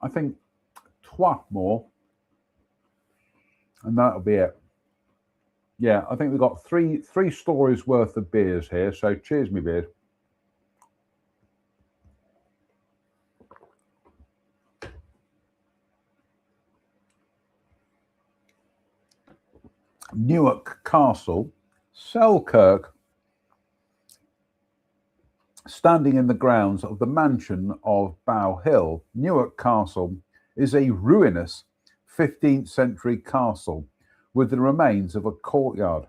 I think 12 more, and that'll be it. Yeah, I think we've got three stories worth of beers here, so cheers me beers. Newark Castle, Selkirk. Standing in the grounds of the mansion of Bow Hill, Newark Castle is a ruinous 15th century castle with the remains of a courtyard.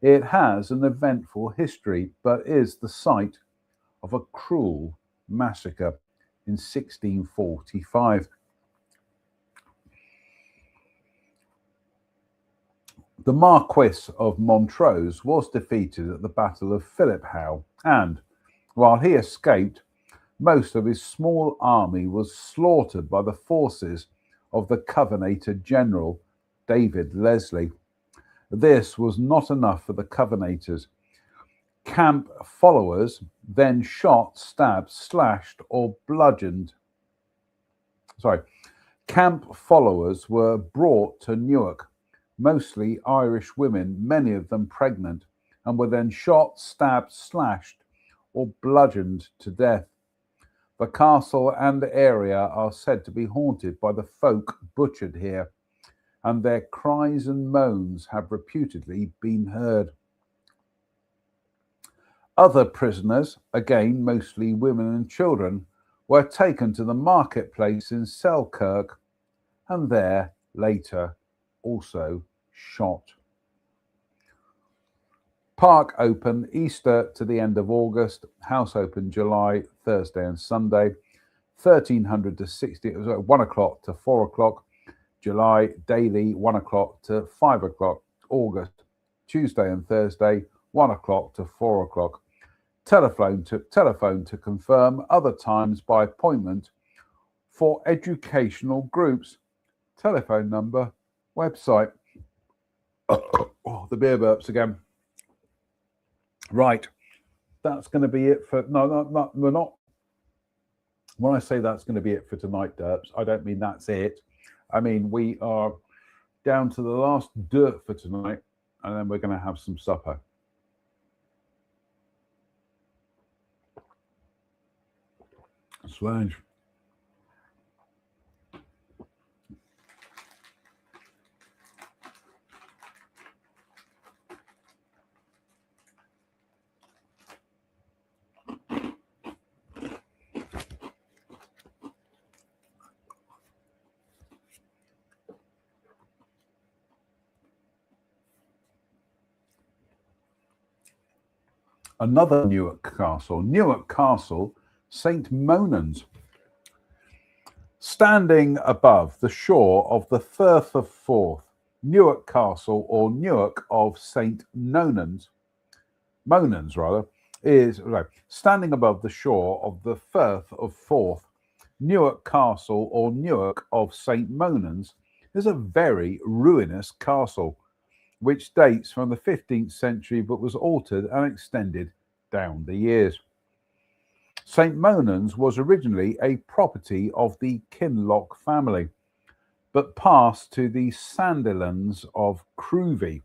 It has an eventful history, but is the site of a cruel massacre in 1645. The Marquis of Montrose was defeated at the Battle of Philiphaugh, and, while he escaped, most of his small army was slaughtered by the forces of the Covenanter general David Leslie. This was not enough for the Covenanters. Camp followers then shot, stabbed, slashed, or bludgeoned. Camp followers were brought to Newark, mostly Irish women, many of them pregnant, and were then shot, stabbed, slashed, or bludgeoned to death. The castle and area are said to be haunted by the folk butchered here, and their cries and moans have reputedly been heard. Other prisoners, again mostly women and children, were taken to the marketplace in Selkirk and there later also shot. Park open Easter to the end of August, house open July, Thursday and Sunday, 1300 to 60, it was at 1 o'clock to 4 o'clock, July daily 1 o'clock to 5 o'clock, August Tuesday and Thursday 1 o'clock to 4 o'clock. Telephone to confirm, other times by appointment for educational groups. Telephone number, website. Oh, the beer burps again. Right, that's going to be it for, no, we're not. When I say that's going to be it for tonight, Derps, I don't mean that's it. I mean, we are down to the last dirt for tonight, and then we're going to have some supper. Slange. Another Newark Castle, St. Monans. Standing above the shore of the Firth of Forth, Newark Castle, or Newark of St. Monans is standing above the shore of the Firth of Forth. Newark Castle, or Newark of St. Monans, is a very ruinous castle, which dates from the 15th century but was altered and extended down the years. St. Monans was originally a property of the Kinloch family, but passed to the Sandilands of Cruvy.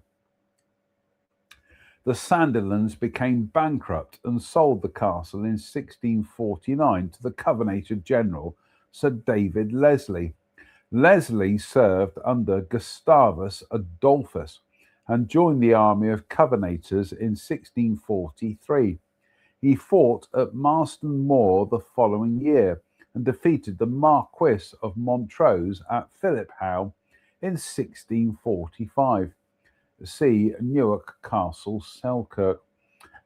The Sandilands became bankrupt and sold the castle in 1649 to the Covenanter general Sir David Leslie. Leslie served under Gustavus Adolphus and joined the army of Covenanters in 1643. He fought at Marston Moor the following year and defeated the Marquis of Montrose at Philiphaugh in 1645. See Newark Castle, Selkirk,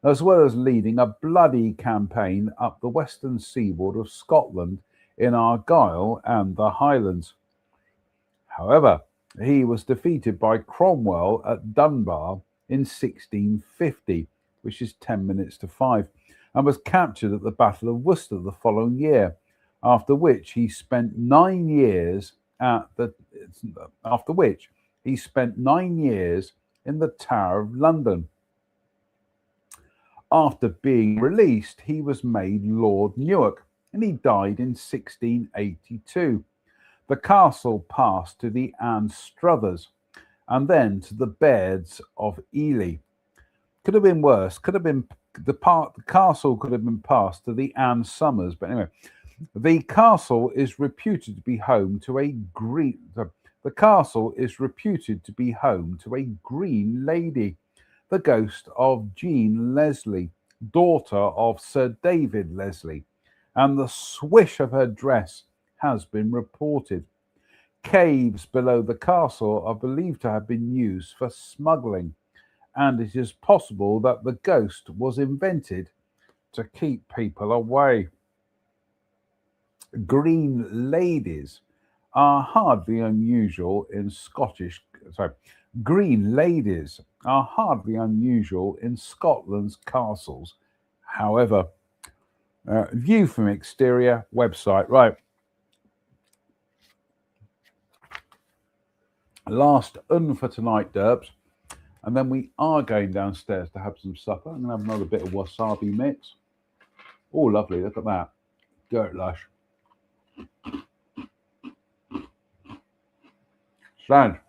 as well as leading a bloody campaign up the western seaboard of Scotland in Argyll and the Highlands. However, he was defeated by Cromwell at Dunbar in 1650, which is 10 minutes to 5, and was captured at the Battle of Worcester the following year, after which he spent 9 years in the Tower of London. After being released, he was made Lord Newark, and he died in 1682. The castle passed to the Anstruthers, and then to the Bairds of Ely. Could have been worse. Could have been the castle could have been passed to the Anne Summers, but anyway, the castle is reputed to be home to a green. The castle is reputed to be home to a green lady, the ghost of Jean Leslie, daughter of Sir David Leslie, and the swish of her dress has been reported. Caves below the castle are believed to have been used for smuggling, and it is possible that the ghost was invented to keep people away. Green ladies are hardly unusual in Scottish. Sorry, green ladies are hardly unusual in Scotland's castles. However, view from exterior website. Right. Last for tonight, Derbs. And then we are going downstairs to have some supper. I'm going to have another bit of wasabi mix. Oh, lovely. Look at that. Dirt lush. Stand.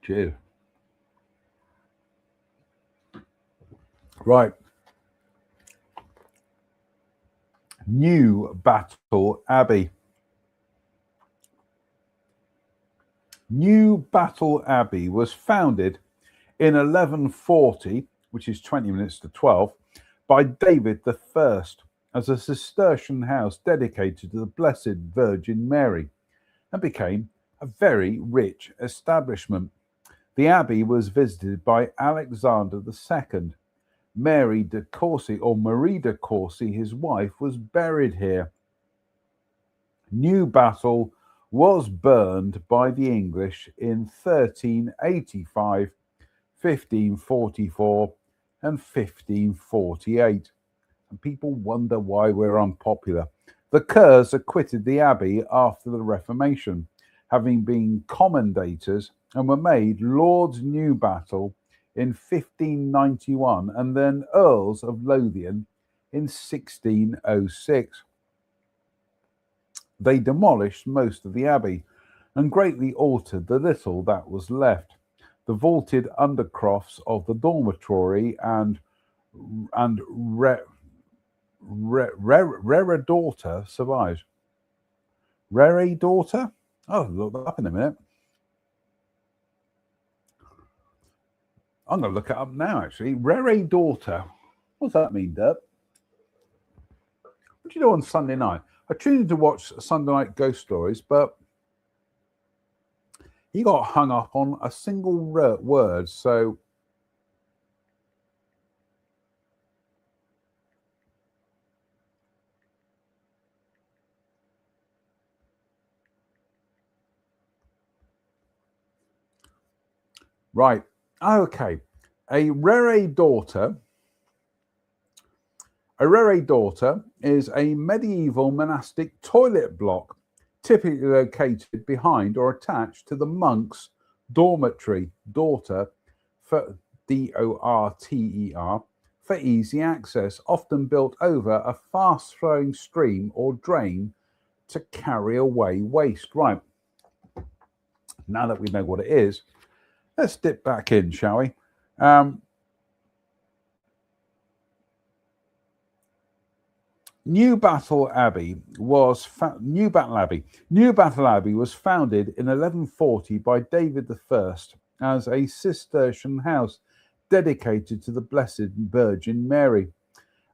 Cheers. Right. New Battle Abbey. New Battle Abbey was founded in 1140, which is 20 minutes to 12, by David I as a Cistercian house dedicated to the Blessed Virgin Mary, and became a very rich establishment. The abbey was visited by Alexander II. Mary de Courcy, or Marie de Courcy, his wife, was buried here. New Battle was burned by the English in 1385, 1544, and 1548. And people wonder why we're unpopular. The Kerrs acquitted the abbey after the Reformation, having been commendators, and were made Lords New Battle in 1591 and then Earls of Lothian in 1606. They demolished most of the abbey and greatly altered the little that was left. The vaulted undercrofts of the dormitory and Rere Daughter survives. Rere Daughter? Oh, look that up in a minute. I'm going to look it up now, actually. Rere Daughter. What does that mean, Dirk? What do you do on Sunday night? I tuned to watch Sunday Night Ghost Stories, but he got hung up on a single word, so... Right. Okay. A Rere Daughter is a medieval monastic toilet block typically located behind or attached to the monk's dormitory, daughter, for D-O-R-T-E-R, for easy access, often built over a fast-flowing stream or drain to carry away waste. Right. Now that we know what it is, let's dip back in, shall we? New Battle Abbey was founded in 1140 by David I as a Cistercian house dedicated to the Blessed Virgin Mary,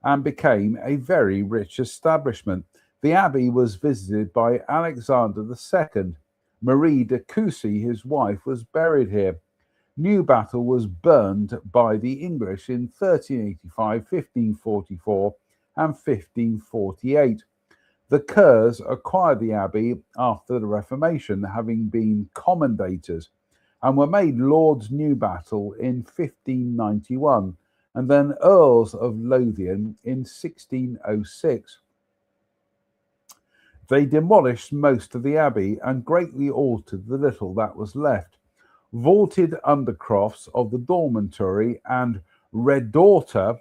and became a very rich establishment. The abbey was visited by Alexander II. Marie de Courcy, his wife, was buried here. New Battle was burned by the English in 1385, 1544, and 1548. The Kerrs acquired the abbey after the Reformation, having been commendators, and were made Lords New Battle in 1591, and then Earls of Lothian in 1606. They demolished most of the abbey and greatly altered the little that was left. Vaulted undercrofts of the dormitory and Red Daughter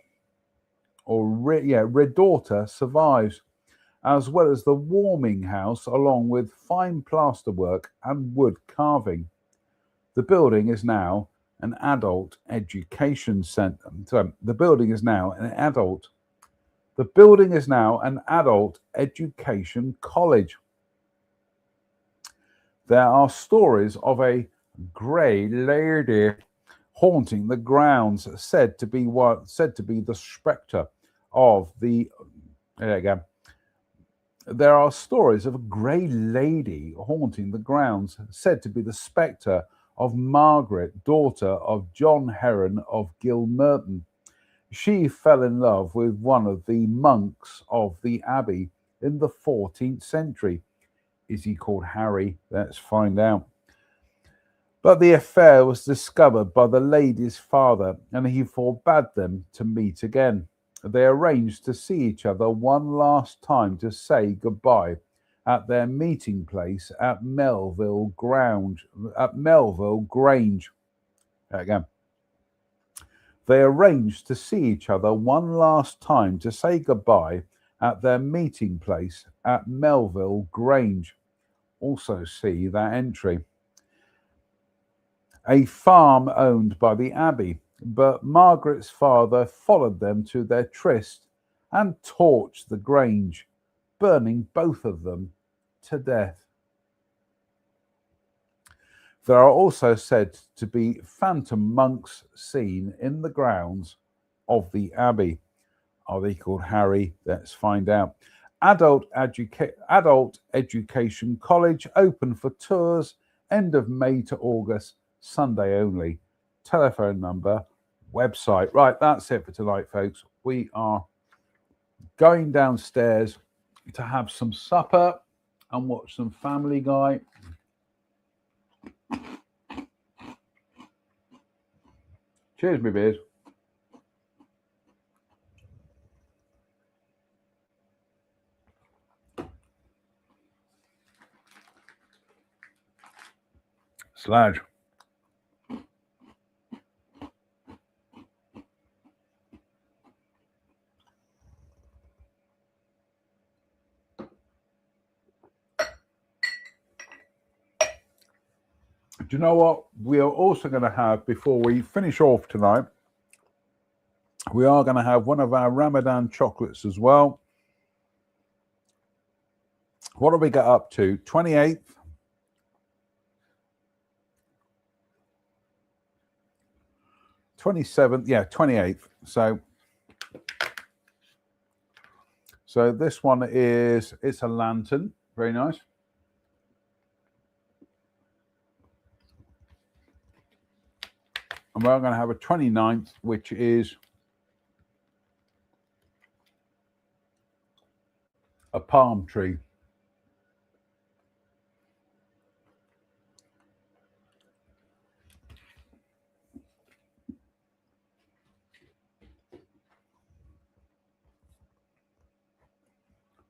survives, as well as the warming house, along with fine plasterwork and wood carving. The building is now an adult education centre. So the building is now an adult education college. There are stories of a grey lady haunting the grounds, said to be the spectre of the. There you go. There are stories of a grey lady haunting the grounds, said to be the spectre of Margaret, daughter of John Heron of Gilmerton. She fell in love with one of the monks of the abbey in the 14th century. Is he called Harry? Let's find out. But the affair was discovered by the lady's father, and he forbade them to meet again. They arranged to see each other one last time to say goodbye at their meeting place at Melville Grange. Again. They arranged to see each other one last time to say goodbye at their meeting place at Melville Grange. Also see that entry. A farm owned by the abbey, but Margaret's father followed them to their tryst and torched the grange, burning both of them to death. There are also said to be phantom monks seen in the grounds of the abbey. Are they called Harry? Let's find out. Adult Education College open for tours end of May to August, Sunday only. Telephone number, website. Right, that's it for tonight, folks. We are going downstairs to have some supper and watch some Family Guy. Cheers, my beers. Sludge. Do you know what we are also going to have before we finish off tonight? We are going to have one of our Ramadan chocolates as well. What do we get up to? 28th. 27th, yeah, 28th. So this one it's a lantern, very nice. And we're going to have a 29th, which is a palm tree.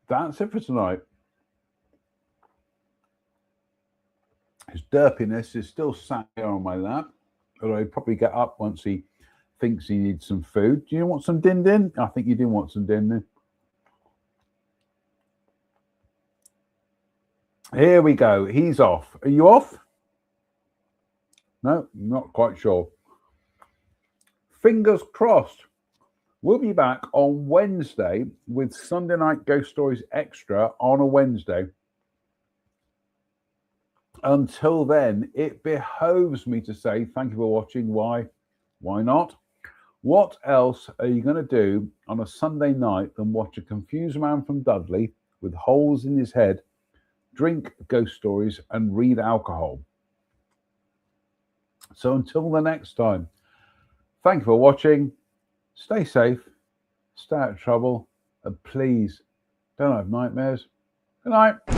That's it for tonight. His derpiness is still sat here on my lap, although he'll probably get up once he thinks he needs some food. Do you want some din din? I think you do want some din din. Here we go. He's off. Are you off? No, not quite sure. Fingers crossed. We'll be back on Wednesday with Sunday Night Ghost Stories Extra on a Wednesday. Until then, it behoves me to say thank you for watching. Why? Why not? What else are you going to do on a Sunday night than watch a confused man from Dudley with holes in his head, drink ghost stories, and read alcohol? So until the next time, thank you for watching. Stay safe, stay out of trouble, and please don't have nightmares. Good night.